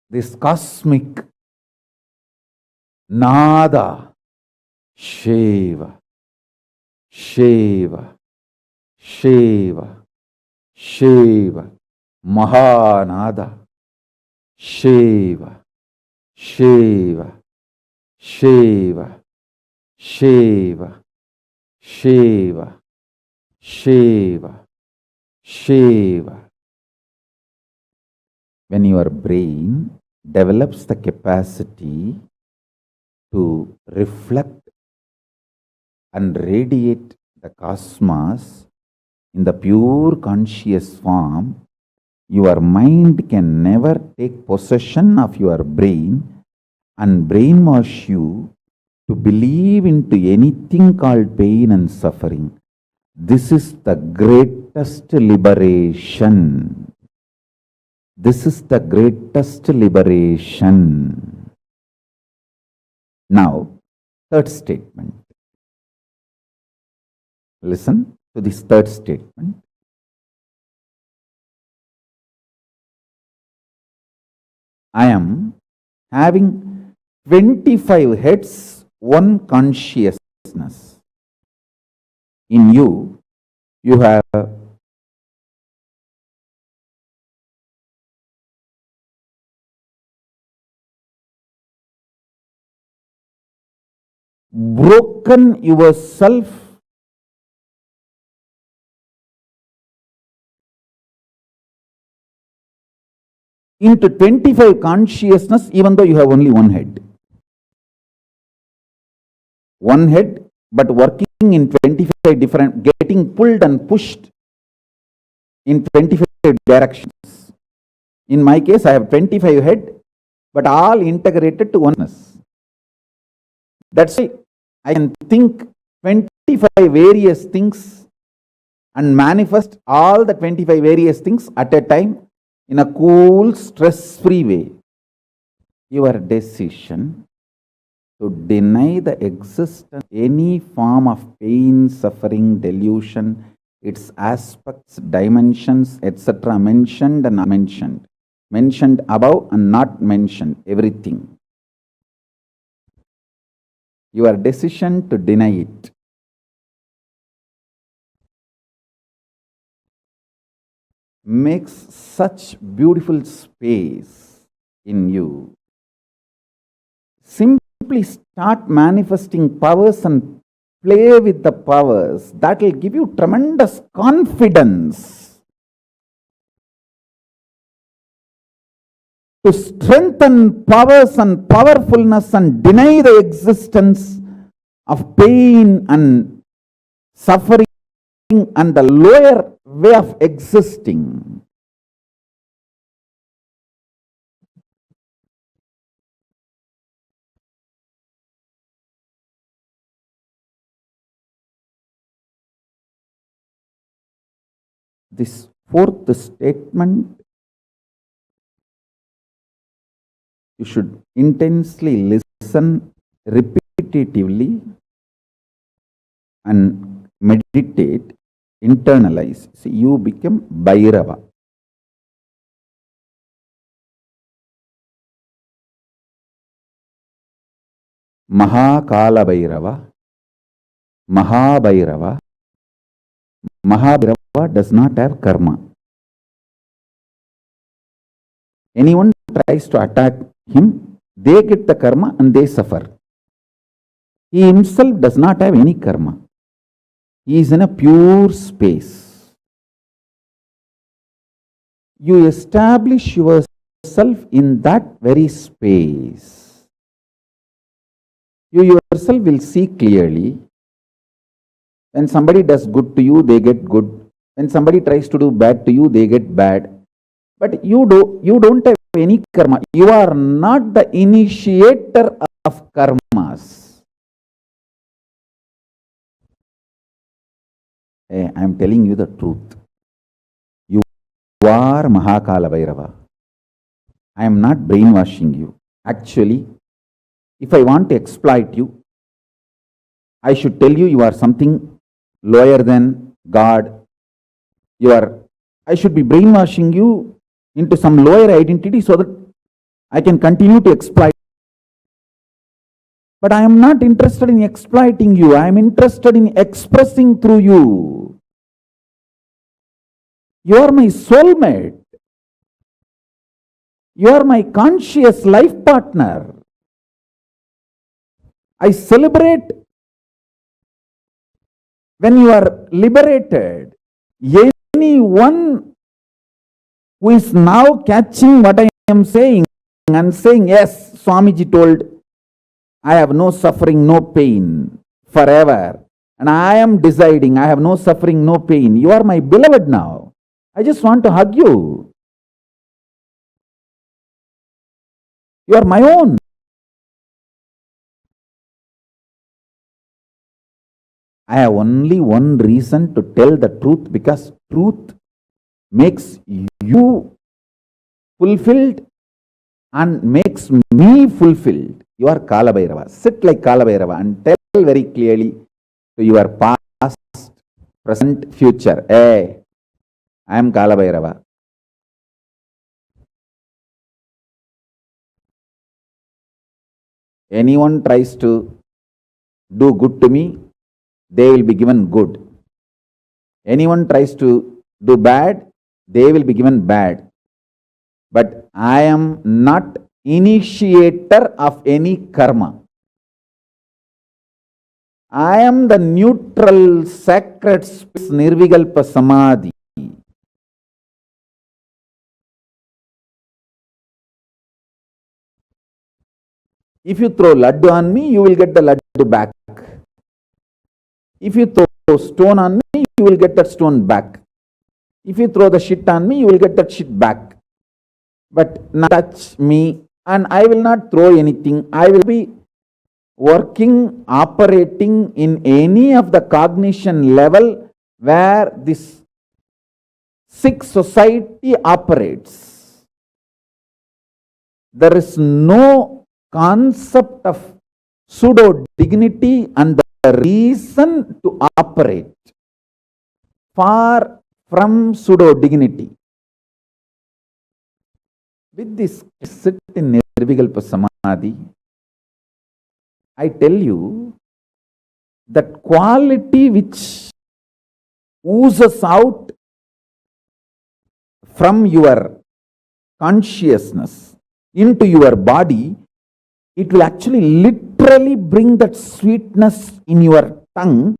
this cosmic nada, Shiva, Shiva, Shiva, Shiva, Mahanada, Shiva, Shiva, Shiva, Shiva, Shiva, Shiva, Shiva. When your brain develops the capacity to reflect and radiate the cosmos in the pure conscious form, your mind can never take possession of your brain and brainwash you to believe into anything called pain and suffering. This is the greatest liberation. This is the greatest liberation. Now, third statement. Listen to this third statement. I am having 25 heads, one consciousness. In you, you have broken yourself into 25 consciousness, even though you have only one head. One head, but working in 25 different, getting pulled and pushed in 25 directions. In my case, I have 25 head, but all integrated to oneness. That's why I can think 25 various things and manifest all the 25 various things at a time in a cool, stress-free way. Your decision to deny the existence of any form of pain, suffering, delusion, its aspects, dimensions, etc. mentioned and unmentioned, mentioned above and not mentioned, everything. Your decision to deny it makes such beautiful space in you. Simply start manifesting powers and play with the powers. That will give you tremendous confidence to strengthen powers and powerfulness and deny the existence of pain and suffering and the lower way of existing. This fourth statement, you should intensely listen repetitively and meditate, internalize. See, you become Bhairava. Mahakala Bhairava, Mahabhairava. Mahabhairava does not have karma. Anyone tries to attack him, they get the karma and they suffer. He himself does not have any karma. He is in a pure space. You establish yourself in that very space. You yourself will see clearly. When somebody does good to you, they get good. When somebody tries to do bad to you, they get bad. But you don't have any karma. You are not the initiator of karmas. I am telling you the truth. You are Mahakala Bhairava. I am not brainwashing you. Actually, if I want to exploit you, I should tell you you are something lower than God. I should be brainwashing you into some lower identity so that I can continue to exploit. But I am not interested in exploiting you. I am interested in expressing through you. You are my soulmate. You are my conscious life partner. I celebrate when you are liberated. Anyone who is now catching what I am saying and saying, yes, Swamiji told, I have no suffering, no pain forever. And I am deciding I have no suffering, no pain. You are my beloved now. I just want to hug you. You are my own. I have only one reason to tell the truth, because truth makes you fulfilled and makes me fulfilled. You are Kala Bhairava. Sit like Kala Bhairava and tell very clearly to your past, present, future. Hey, I am Kala Bhairava. Anyone tries to do good to me, they will be given good. Anyone tries to do bad, they will be given bad. But I am not initiator of any karma. I am the neutral sacred space, Nirvikalpa Samadhi. If you throw laddu on me, you will get the laddu back. If you throw stone on me, you will get that stone back. If you throw the shit on me, you will get that shit back. But not touch me, and I will not throw anything. I will be working, operating in any of the cognition level where this sick society operates. There is no concept of pseudo dignity and the reason to operate. far from pseudo dignity. With this sit in Nirvikalpa Samadhi, I tell you that quality which oozes out from your consciousness into your body, it will actually literally bring that sweetness in your tongue.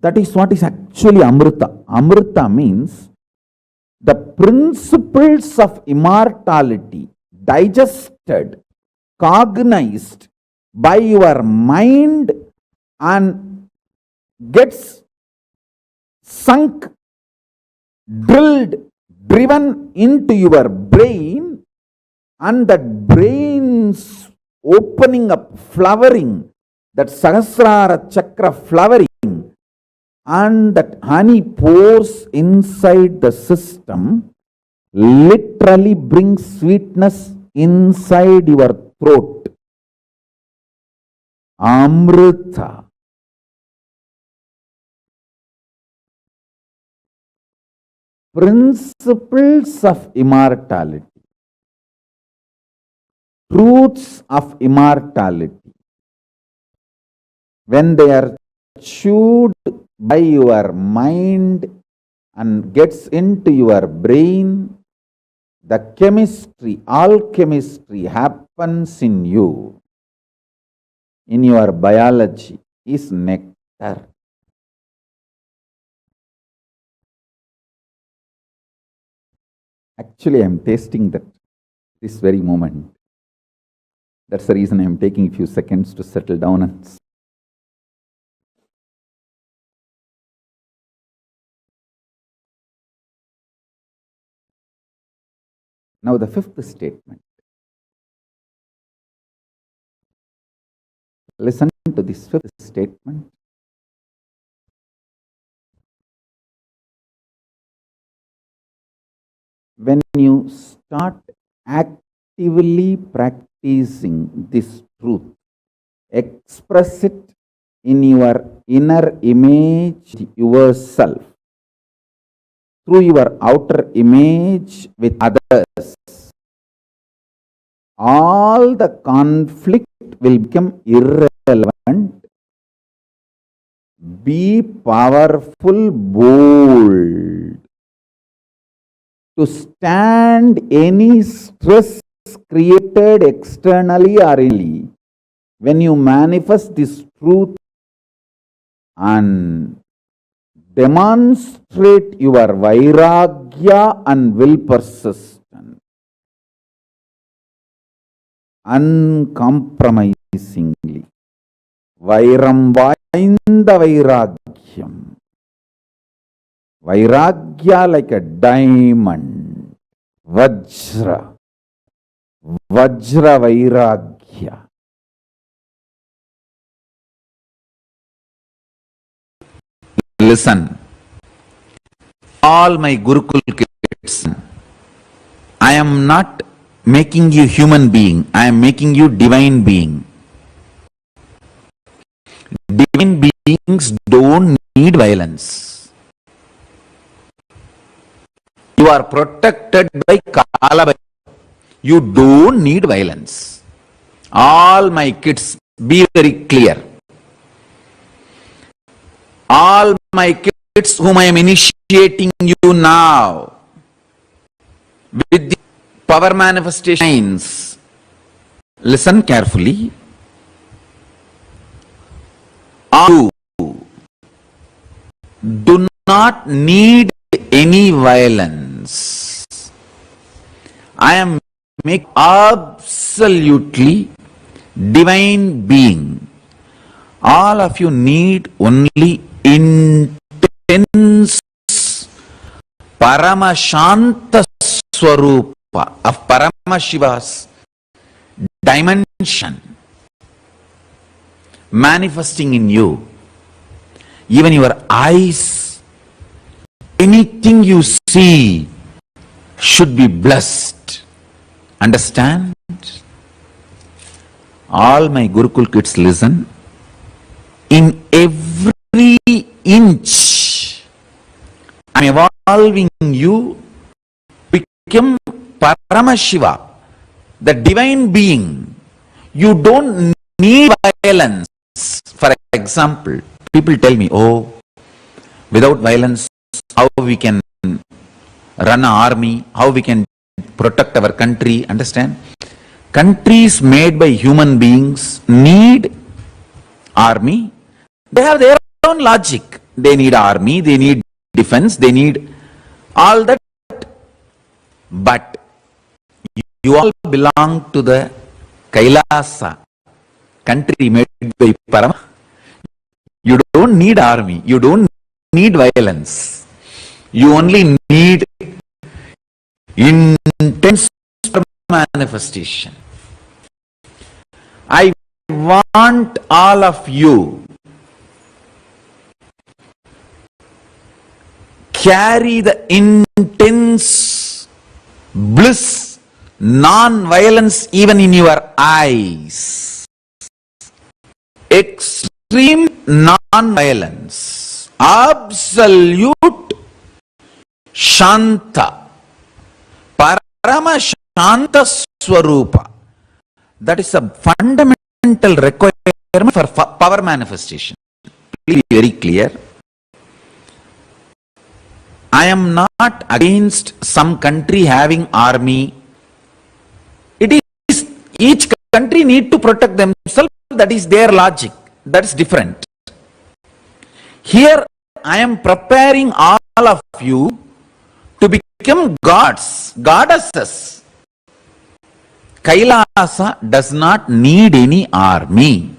That is what is actually Amrita. Amrita means the principles of immortality digested, cognized by your mind and gets sunk, drilled, driven into your brain, and that brain's opening up, flowering, that Sahasrara Chakra flowering, and that honey pours inside the system, literally brings sweetness inside your throat. Amrita. Principles of immortality. Truths of immortality. When they are chewed by your mind and gets into your brain, the chemistry, alchemistry happens in you, in your biology, is nectar. Actually, I am tasting that this very moment. That's the reason I am taking a few seconds to settle down and now the fifth statement. Listen to this fifth statement. When you start actively practicing this truth, express it in your inner image yourself, through your outer image with others, all the conflict will become irrelevant. Be powerful, bold, to stand any stress created externally or internally. When you manifest this truth and demonstrate your vairagya and will persistent, uncompromisingly, vairam vainda vairagyam, vairagya like a diamond, vajra, vajra vairagya. Listen, all my Gurukul kids, I am not making you human being, I am making you divine being. Divine beings don't need violence. You are protected by Kala. You don't need violence. All my kids, be very clear. All my kids whom I am initiating you now with the power manifestations, listen carefully. You do not need any violence. I am making absolutely divine being. All of you need only intense Paramashanta Swarupa of Paramashiva's dimension manifesting in you. Even your eyes, anything you see should be blessed. Understand? All my Gurukul kids, listen. In every inch I'm evolving you to become Paramashiva, the divine being. You don't need violence. For example, people tell me, oh, without violence, how we can run an army, how we can protect our country. Understand? Countries made by human beings need army. They have their own logic. They need army, they need defense, they need all that. But you all belong to the Kailasa, country made by Parama. You don't need army, you don't need violence. You only need intense manifestation. I want all of you carry the intense bliss, non-violence even in your eyes. Extreme non-violence, absolute Shanta, Paramashanta Swarupa. That is a fundamental requirement for power manifestation. Please be very clear. I am not against some country having army. It is each country need to protect themselves. That is their logic. That's different. Here I am preparing all of you to become gods, goddesses. Kailasa does not need any army.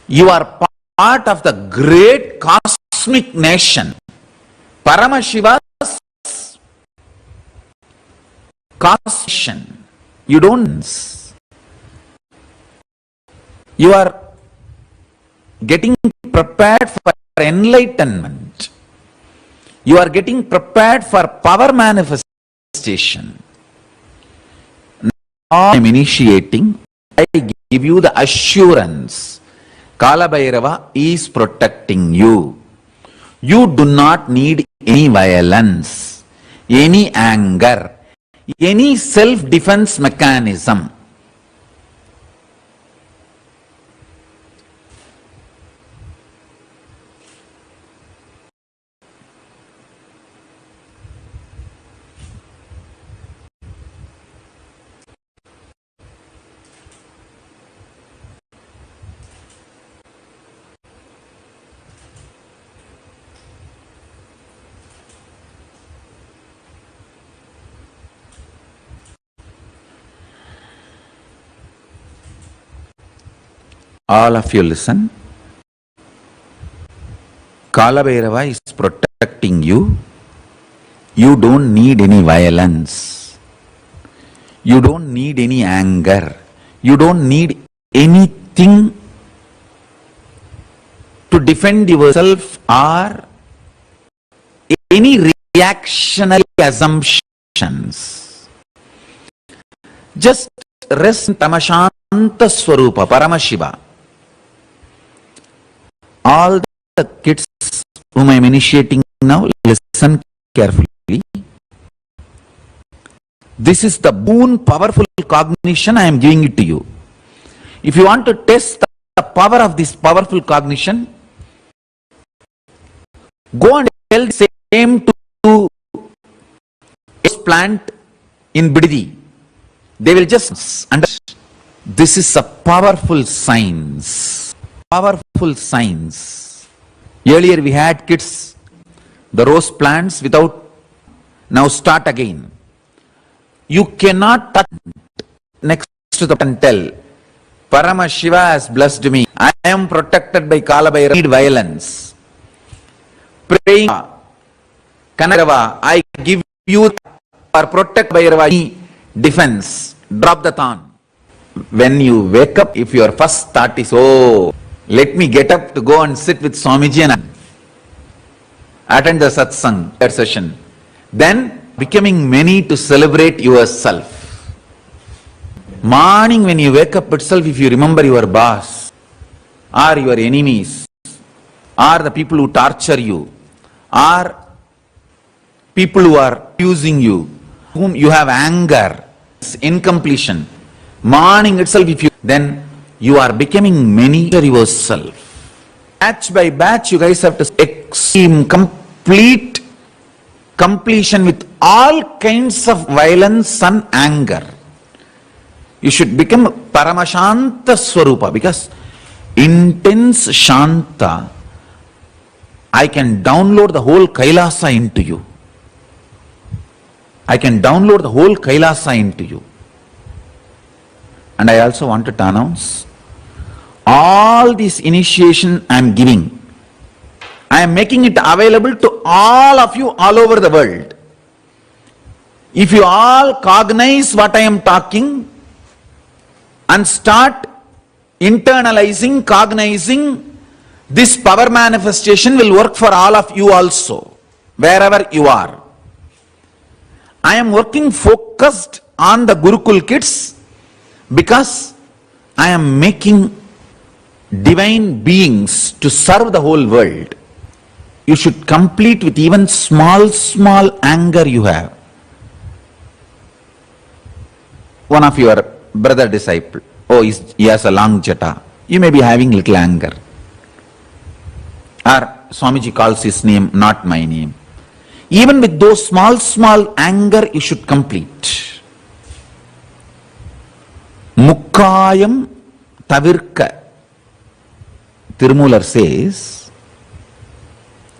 You are part of the great cosmic nation. Paramashiva's cosmic. You don't. You are getting prepared for enlightenment. You are getting prepared for power manifestation. Now I am initiating. I give you the assurance. Kala Bhairava is protecting you. You do not need any violence, any anger, any self-defense mechanism. All of you listen. Kala Bhairava is protecting you. You don't need any violence. You don't need any anger. You don't need anything to defend yourself or any reactionary assumptions. Just rest in Tamashanta Swarupa, Paramashiva. All the kids whom I am initiating now, listen carefully. This is the boon powerful cognition I am giving it to you. If you want to test the power of this powerful cognition, go and tell the same to a plant in Bididi. They will just understand. This is a powerful science. Powerful science. Earlier we had kids, the rose plants without, now start again. You cannot touch next to the and tell, Paramashiva has blessed me. I am protected by Kala Bhairava. I need violence. Praying, Kanarava, I give you or protect Bhairava defense. Drop the thorn. When you wake up, if your first thought is, oh, let me get up to go and sit with Swamiji and attend the satsang session, then becoming many to celebrate yourself. Morning when you wake up itself, if you remember your boss or your enemies or the people who torture you or people who are using you, whom you have anger, incompletion. Morning itself, if you, then you are becoming many yourself. Batch by batch, you guys have to extreme, complete completion with all kinds of violence and anger. You should become Paramashanta Swarupa, because intense Shanta, I can download the whole Kailasa into you. I can download the whole Kailasa into you. And I also wanted to announce, all this initiation I am giving, I am making it available to all of you all over the world. If you all cognize what I am talking and start internalizing, cognizing, this power manifestation will work for all of you also, wherever you are. I am working focused on the Gurukul kids because I am making divine beings to serve the whole world. You should complete with even small anger you have. One of your brother disciple, oh, he has a long jata. You may be having little anger. Or Swamiji calls his name, not my name. Even with those small anger, you should complete. Mukkayam tavirka. Tirumular says,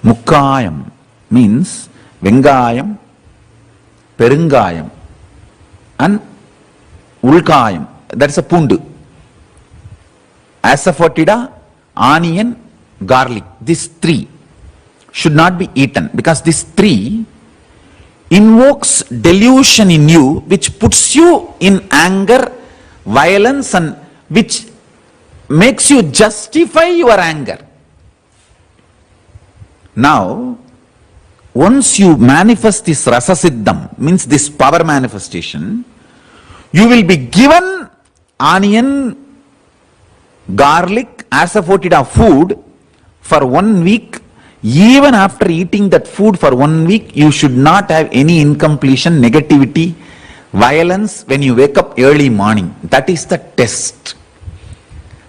Mukkayam means Vengayam, Perungayam and Ulkayam. That is a pundu. Asafoetida, onion, garlic. These three should not be eaten, because these three invokes delusion in you, which puts you in anger, violence, and which makes you justify your anger. Now, once you manifest this rasa siddham, means this power manifestation, you will be given onion, garlic, asafoetida food for 1 week. Even after eating that food for 1 week, you should not have any incompletion, negativity, violence when you wake up early morning. That is the test.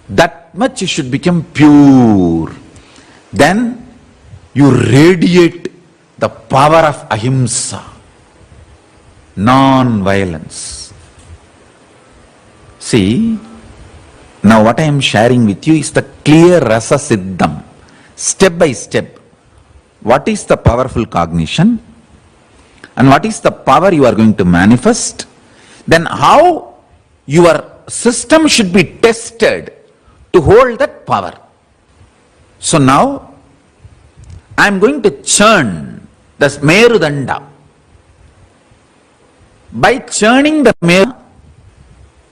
That much you should become pure. Then you radiate the power of ahimsa, non-violence. See, now what I am sharing with you is the clear rasa siddham, step by step. What is the powerful cognition and what is the power you are going to manifest? Then how your system should be tested to hold that power. So now I am going to churn the Merudanda. By churning the Meru,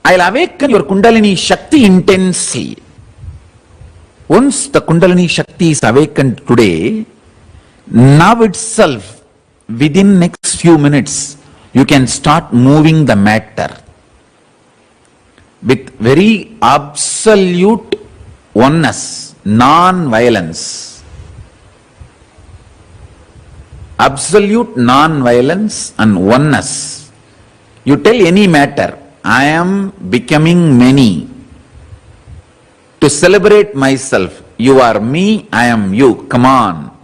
I will awaken your Kundalini Shakti intensely. Once the Kundalini Shakti is awakened today, now itself, within next few minutes, you can start moving the matter with very absolute oneness, non-violence. Absolute non-violence and oneness. You tell any matter, I am becoming many. To celebrate myself, you are me, I am you, come on.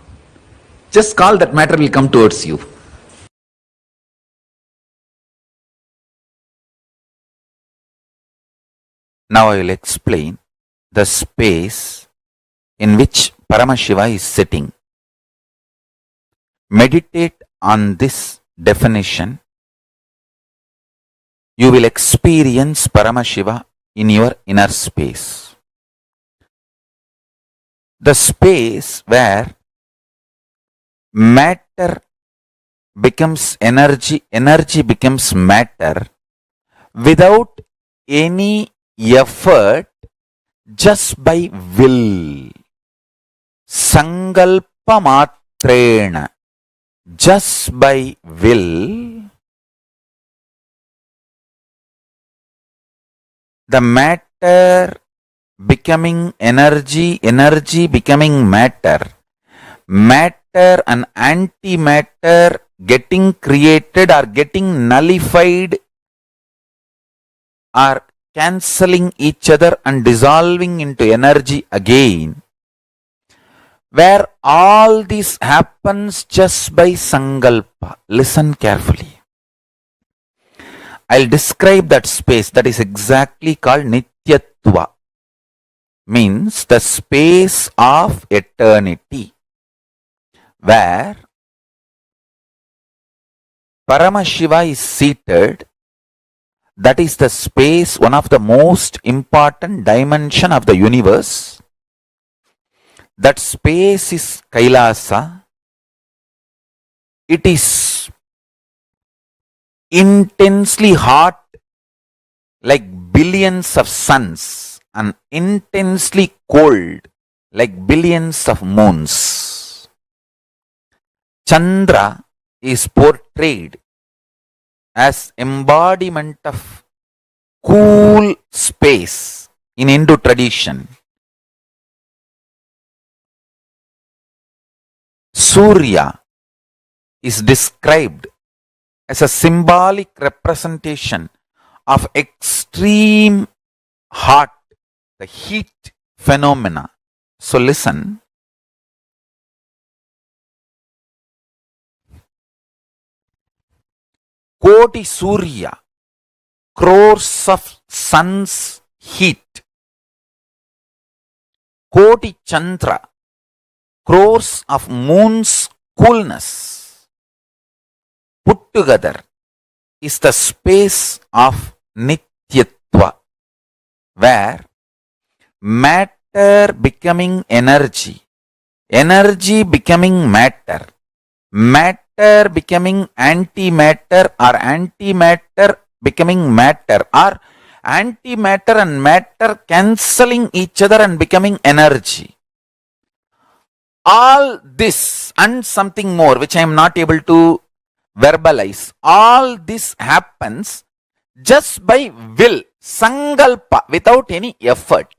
Just call, that matter will come towards you. Now I will explain the space in which Paramashiva is sitting. Meditate on this definition. You will experience Paramashiva in your inner space. The space where matter becomes energy, energy becomes matter without any effort, just by will. Sankalpa matrena, just by will, the matter becoming energy, energy becoming matter, matter and antimatter getting created or getting nullified or cancelling each other and dissolving into energy again, where all this happens just by sankalpa. Listen carefully. I'll describe that space. That is exactly called Nityatva. Means the space of eternity, where Paramashiva is seated. That is the space, one of the most important dimension of the universe. That space is Kailasa. It is intensely hot, like billions of suns, and intensely cold, like billions of moons. Chandra is portrayed as embodiment of cool space in Hindu tradition. Surya is described as a symbolic representation of extreme hot, the heat phenomena. So listen. Koti Surya, crores of sun's heat. Koti Chandra, crores of moon's coolness. Put together is the space of Nityatva, where matter becoming energy, energy becoming matter, matter becoming antimatter, or antimatter becoming matter, or antimatter and matter cancelling each other and becoming energy. All this and something more which I am not able to verbalize, all this happens just by will, sankalpa, without any effort.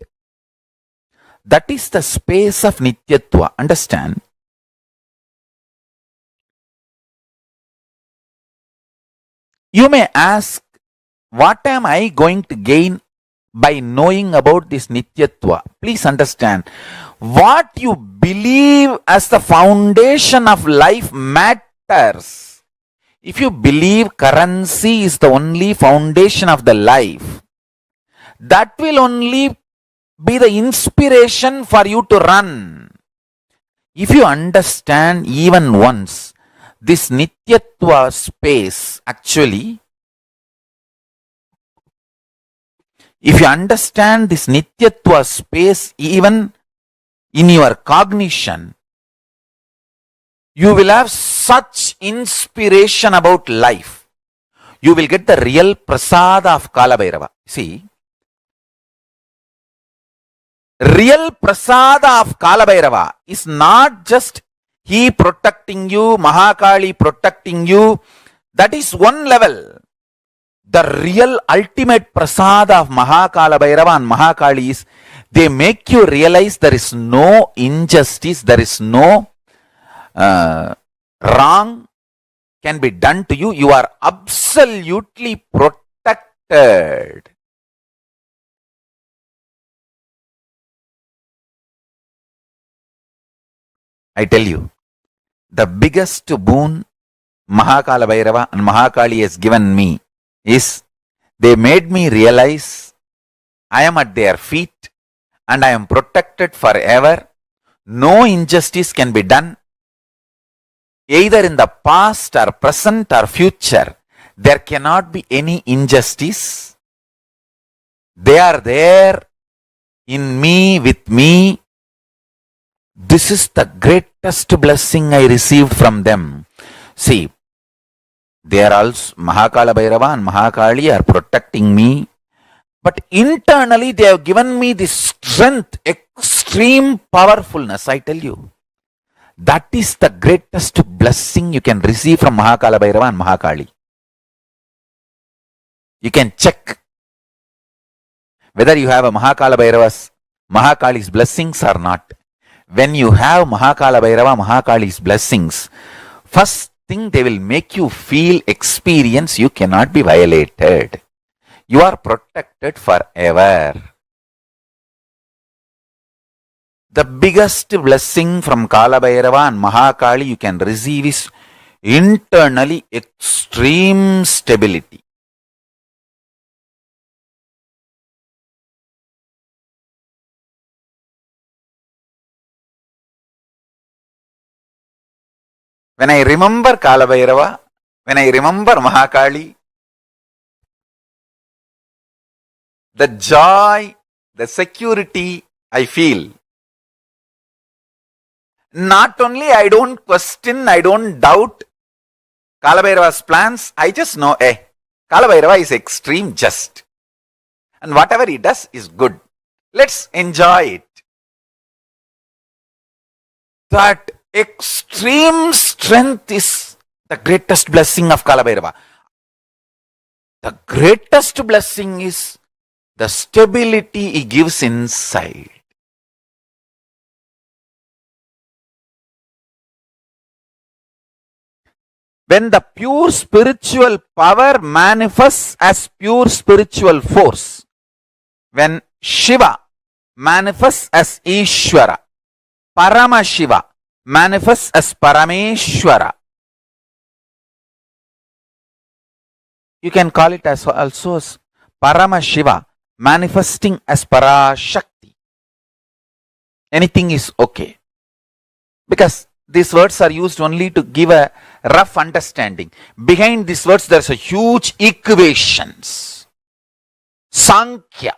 That is the space of Nityatva. Understand? You may ask, what am I going to gain by knowing about this Nityatva? Please understand, what you believe as the foundation of life matters. If you believe currency is the only foundation of the life, that will only be the inspiration for you to run. If you understand even once this Nityatva space, actually, if you understand this Nityatva space even in your cognition, you will have such inspiration about life. You will get the real prasada of Kalabhairava. See, real prasada of Kalabhairava is not just he protecting you, Mahakali protecting you. That is one level. The real ultimate prasada of Mahakalabhairava and Mahakali is they make you realize there is no injustice, there is no wrong can be done to you. You are absolutely protected. I tell you, the biggest boon Mahakalabhairava and Mahakali has given me is they made me realize I am at their feet and I am protected forever. No injustice can be done, either in the past or present or future. There cannot be any injustice. They are there in me, with me. This is the greatest blessing I received from them. See, they are also, Mahakalabhairava and Mahakali are protecting me. But internally they have given me this strength, extreme powerfulness, I tell you. That is the greatest blessing you can receive from Mahakalabhairava and Mahakali. You can check whether you have a Mahakali's blessings or not. When you have Mahakalabhairava, Mahakali's blessings, first something they will make you feel, experience. You cannot be violated. You are protected forever. The biggest blessing from Kala Bhairava and Mahakali you can receive is internally extreme stability. When I remember Kala Bhairava, when I remember Mahakali, the joy, the security I feel. Not only I don't question, I don't doubt Kala Bhairava's plans, I just know, Kala Bhairava is extreme just. And whatever he does is good. Let's enjoy it. That extreme strength is the greatest blessing of Kala Bhairava. The greatest blessing is the stability he gives inside. When the pure spiritual power manifests as pure spiritual force, when Shiva manifests as Ishvara, Paramashiva manifests as Parameshwara, you can call it as also as Paramashiva manifesting as Parashakti. Anything is okay. Because these words are used only to give a rough understanding. Behind these words there is a huge equations. Sankhya,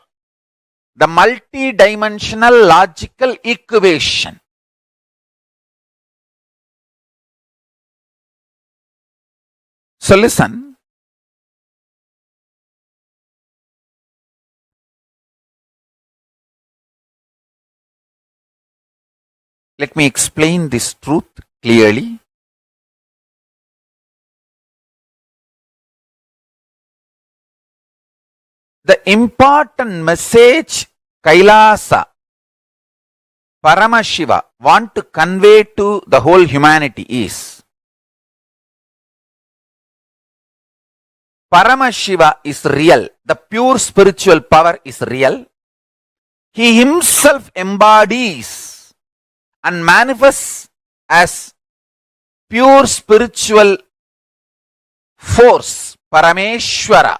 the multi-dimensional logical equation. So listen. Let me explain this truth clearly. The important message Kailasa, Paramashiva want to convey to the whole humanity is Paramashiva is real. The pure spiritual power is real. He himself embodies and manifests as pure spiritual force, Parameshwara.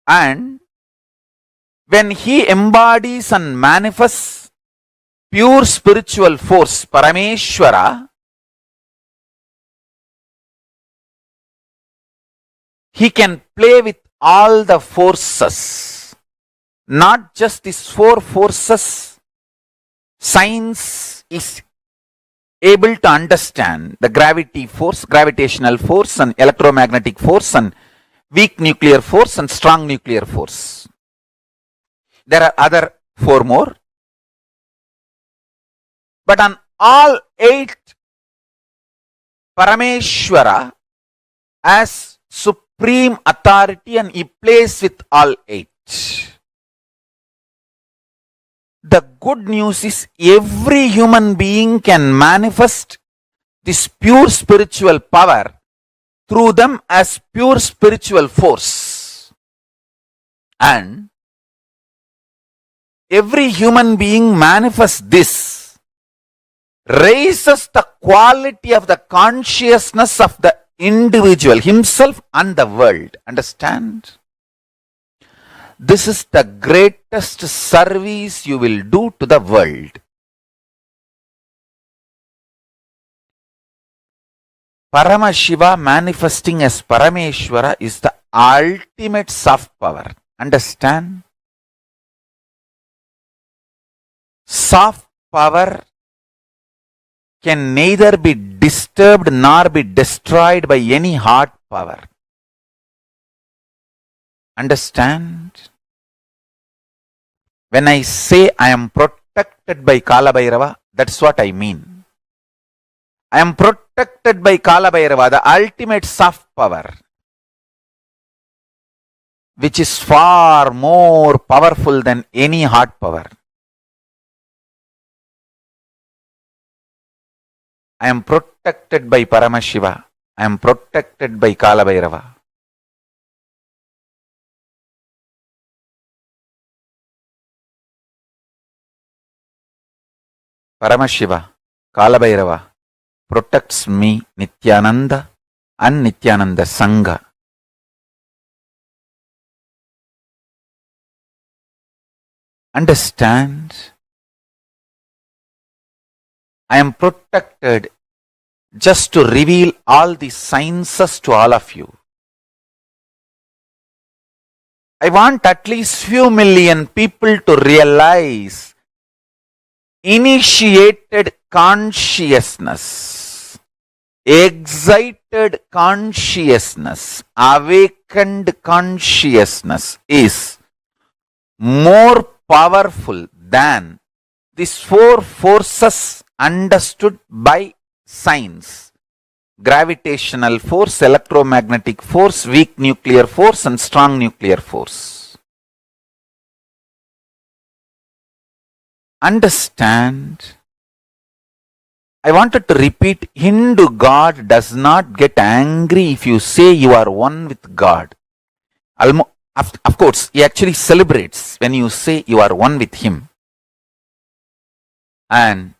And when he embodies and manifests pure spiritual force, Parameshwara, he can play with all the forces. Not just these four forces. Science is able to understand the gravity force, gravitational force, and electromagnetic force, and weak nuclear force, and strong nuclear force. There are other four more. But on all eight, Parameshwara as supreme authority, and he plays with all eight. The good news is every human being can manifest this pure spiritual power through them as pure spiritual force. And every human being manifests this, raises the quality of the consciousness of the individual, himself and the world. Understand? This is the greatest service you will do to the world. Paramashiva manifesting as Parameshwara is the ultimate soft power. Understand? Soft power can neither be disturbed nor be destroyed by any hard power. Understand? When I say I am protected by Kala Bhairava, that's what I mean. I am protected by Kala Bhairava, the ultimate soft power, which is far more powerful than any hard power. I am protected by Paramashiva. I am protected by Kalabhairava. Paramashiva, Kalabhairava protects me, Nithyananda and Nithyananda Sangha. Understand? I am protected just to reveal all the sciences to all of you. I want at least few million people to realize initiated consciousness, excited consciousness, awakened consciousness is more powerful than these four forces understood by science: gravitational force, electromagnetic force, weak nuclear force, and strong nuclear force. Understand? I wanted to repeat, Hindu God does not get angry if you say you are one with God. Of course, he actually celebrates when you say you are one with him. And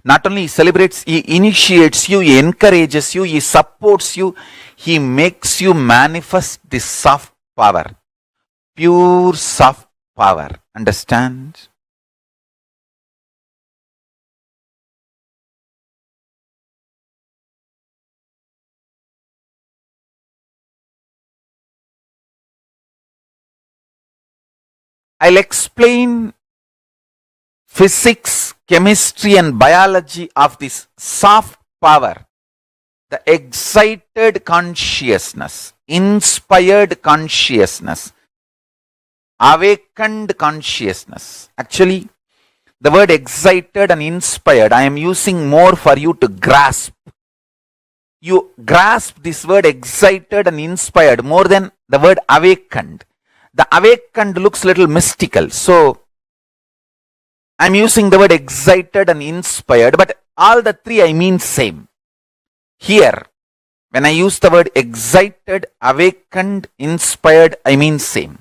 not only he celebrates, he initiates you, he encourages you, he supports you, he makes you manifest this soft power, pure soft power. Understand? I'll explain physics, chemistry, and biology of this soft power, the excited consciousness, inspired consciousness, awakened consciousness. Actually, the word excited and inspired, I am using more for you to grasp. You grasp this word excited and inspired more than the word awakened. The awakened looks a little mystical. So, I'm using the word excited and inspired, but all the three I mean same. Here, when I use the word excited, awakened, inspired, I mean same.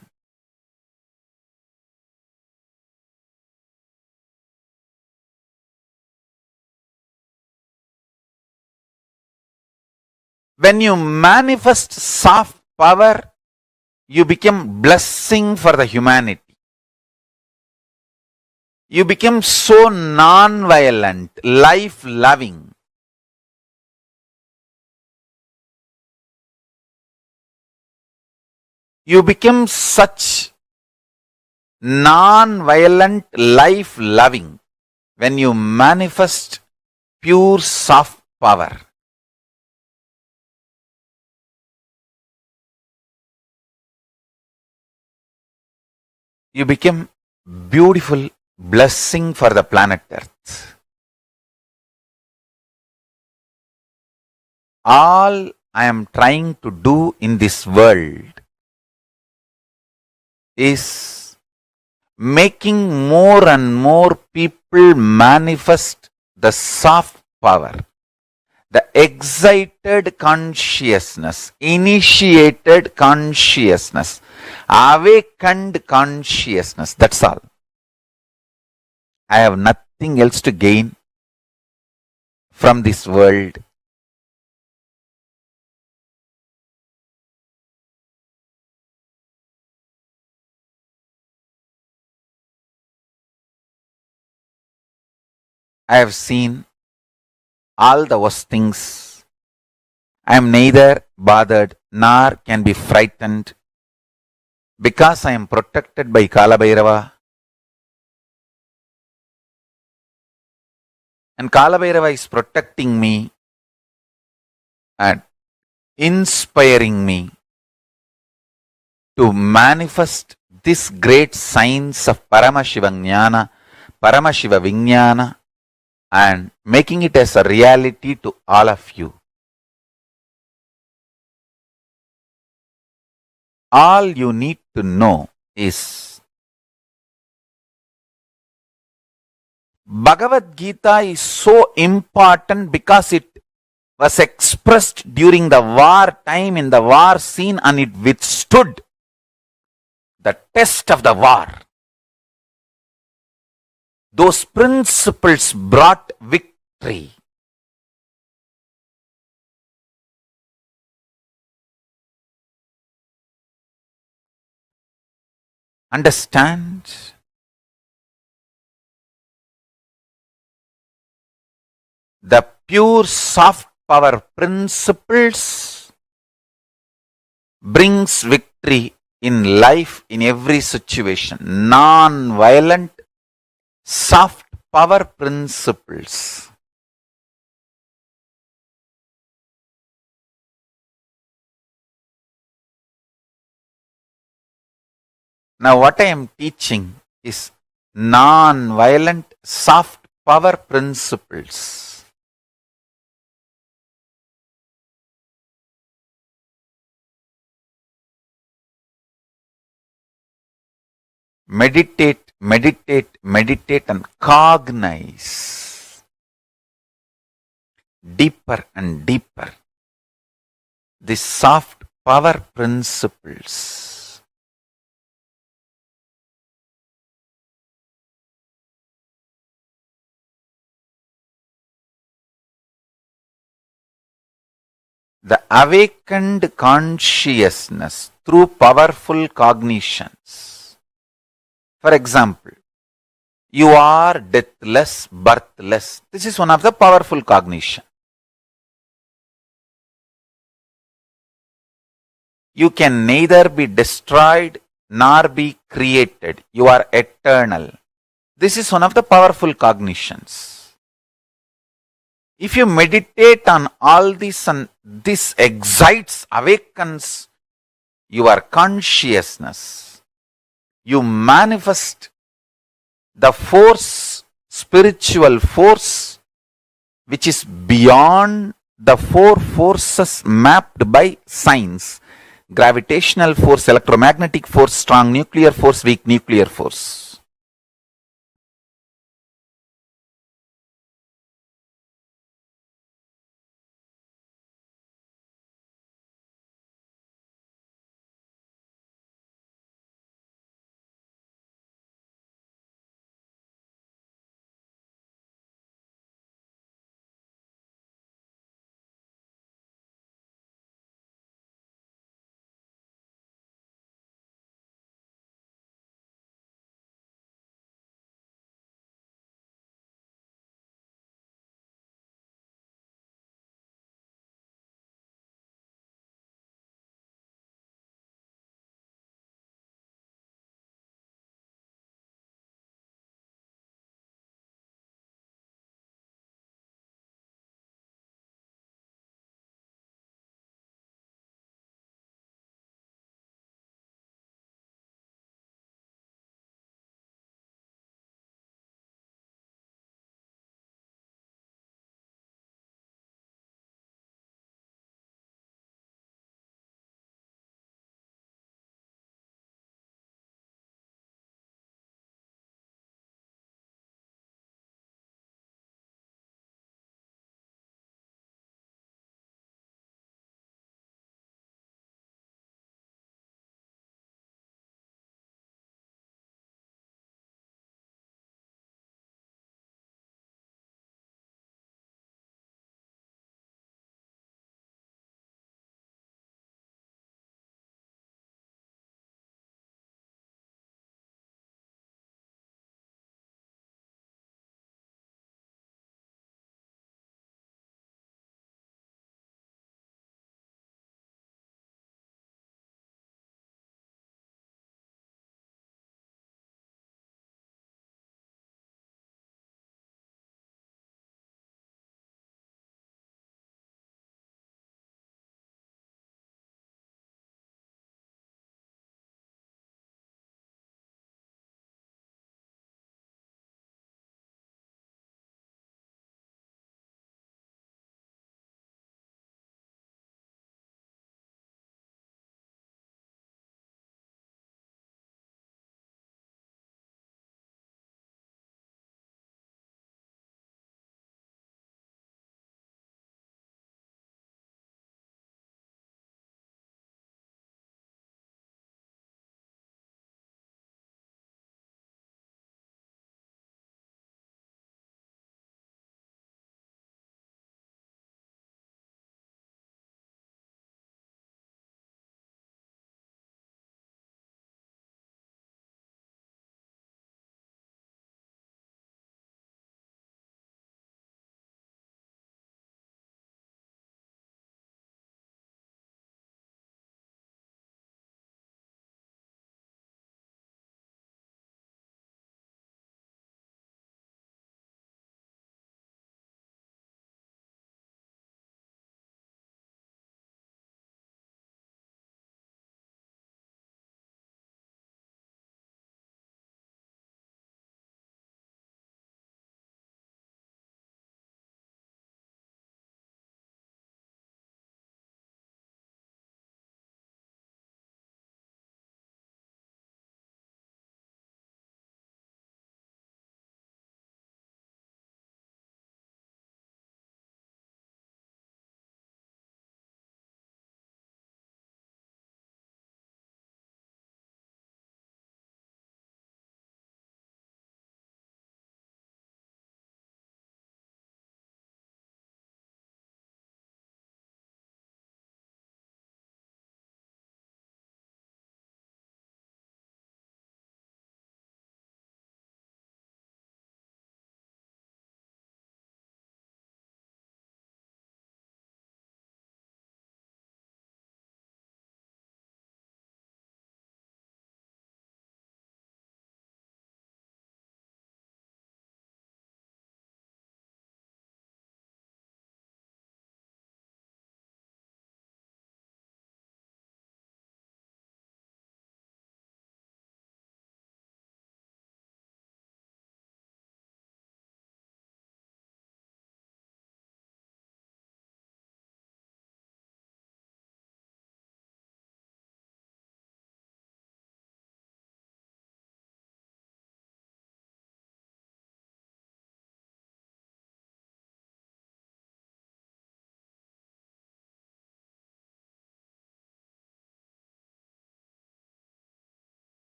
When you manifest soft power, you become blessing for the humanity. You become so non-violent, life-loving. You become such non-violent, life-loving when you manifest pure soft power. You become beautiful blessing for the planet Earth. All I am trying to do in this world is making more and more people manifest the soft power, the excited consciousness, initiated consciousness, awakened consciousness. That's all. I have nothing else to gain from this world. I have seen all the worst things. I am neither bothered nor can be frightened because I am protected by Kalabhairava. And Kalabhairava is protecting me and inspiring me to manifest this great science of Paramashiva Jnana, Paramashiva Vijnana, and making it as a reality to all of you. All you need to know is Bhagavad Gita is so important because it was expressed during the war time in the war scene and it withstood the test of the war. Those principles brought victory. Understand? The pure soft power principles brings victory in life in every situation. Non-violent soft power principles. Now what I am teaching is non-violent soft power principles. Meditate, meditate, meditate and cognize deeper and deeper these soft power principles. The awakened consciousness through powerful cognitions. For example, you are deathless, birthless. This is one of the powerful cognition. You can neither be destroyed nor be created. You are eternal. This is one of the powerful cognitions. If you meditate on all this and this excites, awakens your consciousness, you manifest the force, spiritual force, which is beyond the four forces mapped by science: gravitational force, electromagnetic force, strong nuclear force, weak nuclear force.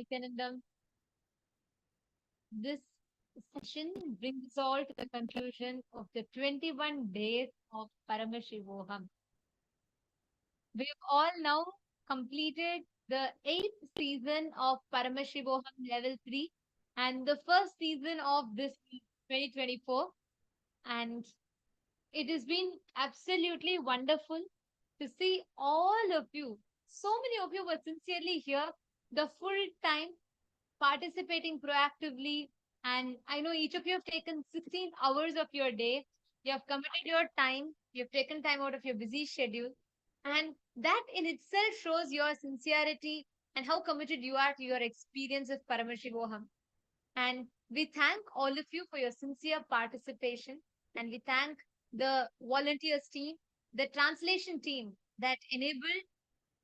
Nityanandam, this session brings us all to the conclusion of the 21 days of Paramashivoham. We have all now completed the 8th season of Paramashivoham Level 3 and the first season of this 2024. And it has been absolutely wonderful to see all of you. So many of you were sincerely here the full time, participating proactively. And I know each of you have taken 16 hours of your day. You have committed your time. You have taken time out of your busy schedule. And that in itself shows your sincerity and how committed you are to your experience of Paramashivoham. And we thank all of you for your sincere participation. And we thank the volunteers team, the translation team that enabled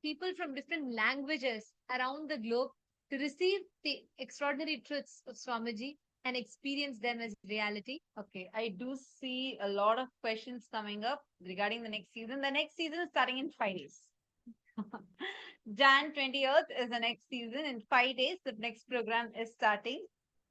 people from different languages around the globe to receive the extraordinary truths of Swamiji and experience them as reality. Okay, I do see a lot of questions coming up regarding the next season. The next season is starting in 5 days. Jan 20th is the next season. In 5 days, the next program is starting.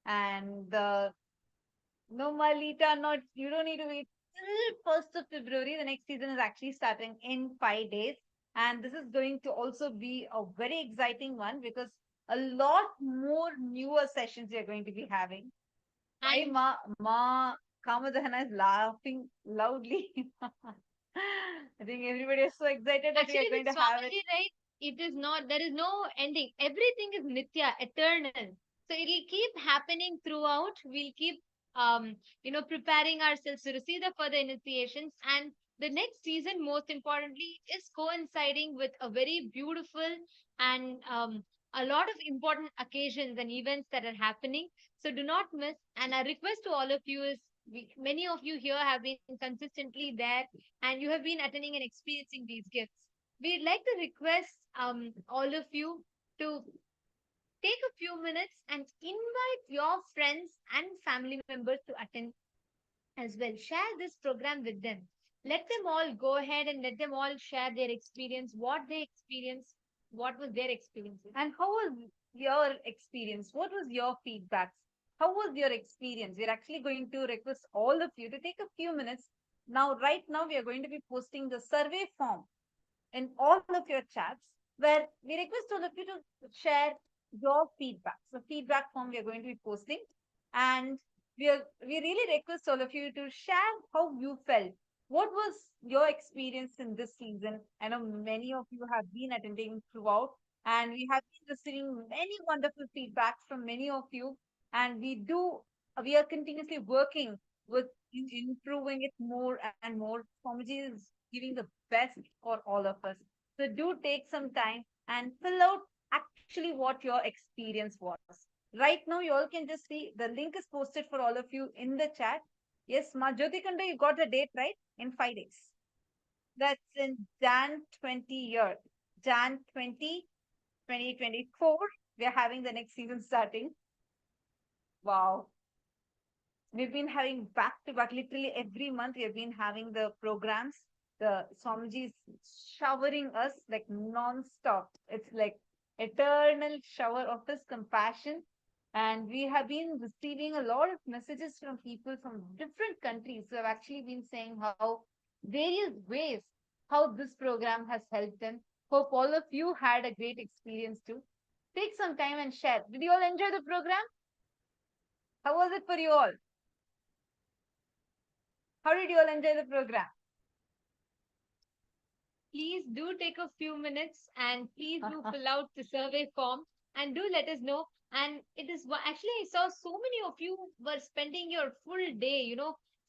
And no, Malita, not you don't need to wait till 1st of February. The next season is actually starting in 5 days. And this is going to also be a very exciting one because a lot more newer sessions we are going to be having. Why And Ma Kamadhana is laughing loudly. I think everybody is so excited that we actually, are going with to have it. Swamiji, right, it is not, there is no ending. Everything is Nitya, eternal. So it'll keep happening throughout. We'll keep, preparing ourselves to receive the further initiations. And the next season, most importantly, is coinciding with a very beautiful and a lot of important occasions and events that are happening. So do not miss. And our request to all of you is, many of you here have been consistently there and you have been attending and experiencing these gifts. We'd like to request all of you to take a few minutes and invite your friends and family members to attend as well. Share this program with them. Let them all go ahead and let them all share their experience, what they experienced, what was their experience. And how was your experience? What was your feedback? How was your experience? We're actually going to request all of you to take a few minutes. Now, right now, we are going to be posting the survey form in all of your chats where we request all of you to share your feedback. So feedback form we are going to be posting and we really request all of you to share how you felt. What was your experience in this season? I know many of you have been attending throughout and we have been receiving many wonderful feedbacks from many of you and we are continuously working with improving it more and more. Swamiji is giving the best for all of us. So do take some time and fill out actually what your experience was. Right now, you all can just see the link is posted for all of you in the chat. Yes, Ma Jyotikanda, you got the date right in 5 days. That's in Jan 20 year. Jan 20, 2024. We are having the next season starting. Wow. We've been having back to back, literally every month, we have been having the programs. The Swamiji is showering us like non-stop. It's like eternal shower of his compassion. And we have been receiving a lot of messages from people from different countries who have actually been saying how various ways how this program has helped them. Hope all of you had a great experience too. Take some time and share. Did you all enjoy the program? How was it for you all? How did you all enjoy the program? Please do take a few minutes and please do fill out the survey form and do let us know. And it is actually, I saw so many of you were spending your full day,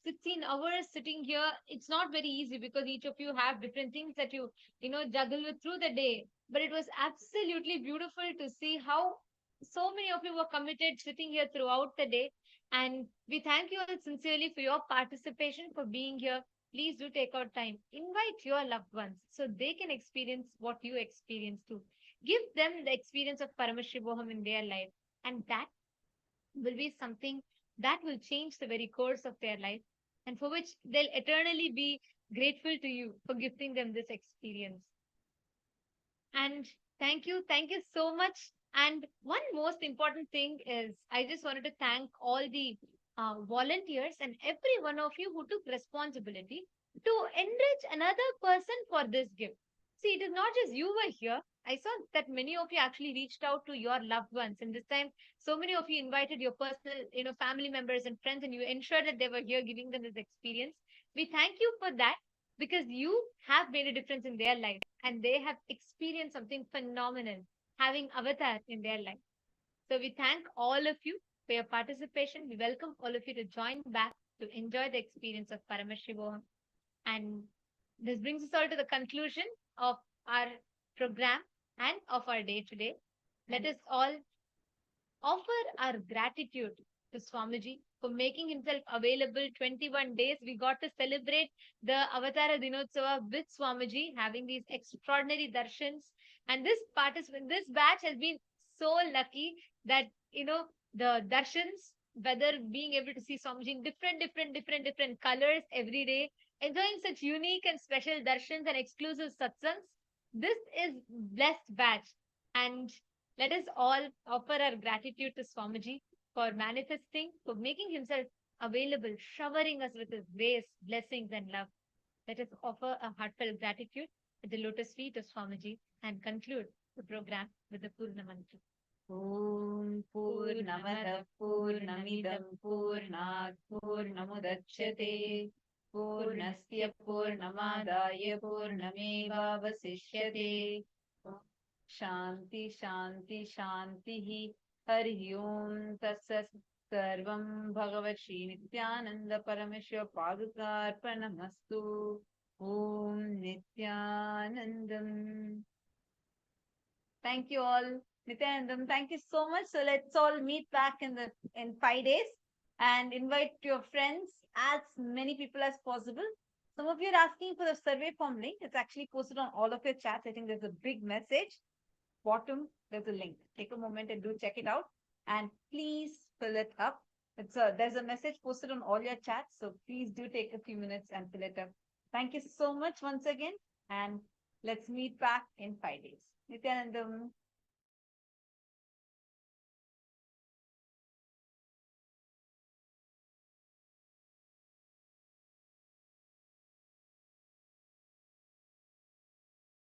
16 hours sitting here. It's not very easy because each of you have different things that you juggle with through the day. But it was absolutely beautiful to see how so many of you were committed sitting here throughout the day. And we thank you all sincerely for your participation, for being here. Please do take out time. Invite your loved ones so they can experience what you experience too. Give them the experience of Paramashivoham in their life. And that will be something that will change the very course of their life and for which they'll eternally be grateful to you for gifting them this experience. And thank you so much And one most important thing is I just wanted to thank all the volunteers and every one of you who took responsibility to enrich another person for this gift. See, it is not just you were here. I saw that many of you actually reached out to your loved ones, and this time, so many of you invited your personal, family members and friends, and you ensured that they were here, giving them this experience. We thank you for that because you have made a difference in their life, and they have experienced something phenomenal having Avatar in their life. So we thank all of you for your participation. We welcome all of you to join back to enjoy the experience of Paramashivoham. And this brings us all to the conclusion of our program and of our day today. Let us all offer our gratitude to Swamiji for making himself available 21 days. We got to celebrate the Avatara Dinotsava with Swamiji, having these extraordinary darshans. And this batch has been so lucky that, the darshans, whether being able to see Swamiji in different colors every day, enjoying such unique and special darshans and exclusive satsangs. This is blessed batch. And let us all offer our gratitude to Swamiji for manifesting, for making himself available, showering us with his grace, blessings, and love. Let us offer a heartfelt gratitude at the lotus feet of Swamiji and conclude the program with the Purna Mantra. ॐ पूर्णमदः पूर्णमिदं पूर्णात् पूर्णमुदच्यते पूर्णस्य पूर्णमादाय पूर्णमेवावशिष्यते शान्ति शान्ति शान्तिः हरिः ओं तत्सत् सर्वं भगवत् श्रीनित्यानन्द परमेश्वर पादुकार्पणमस्तु ॐ नित्यानन्दम्. Thank you all. Nityanandam, thank you so much. So let's all meet back in 5 days and invite your friends, as many people as possible. Some of you are asking for the survey form link. It's actually posted on all of your chats. I think there's a big message. Bottom, there's a link. Take a moment and do check it out. And please fill it up. There's a message posted on all your chats. So please do take a few minutes and fill it up. Thank you so much once again. And let's meet back in 5 days. Nityanandam.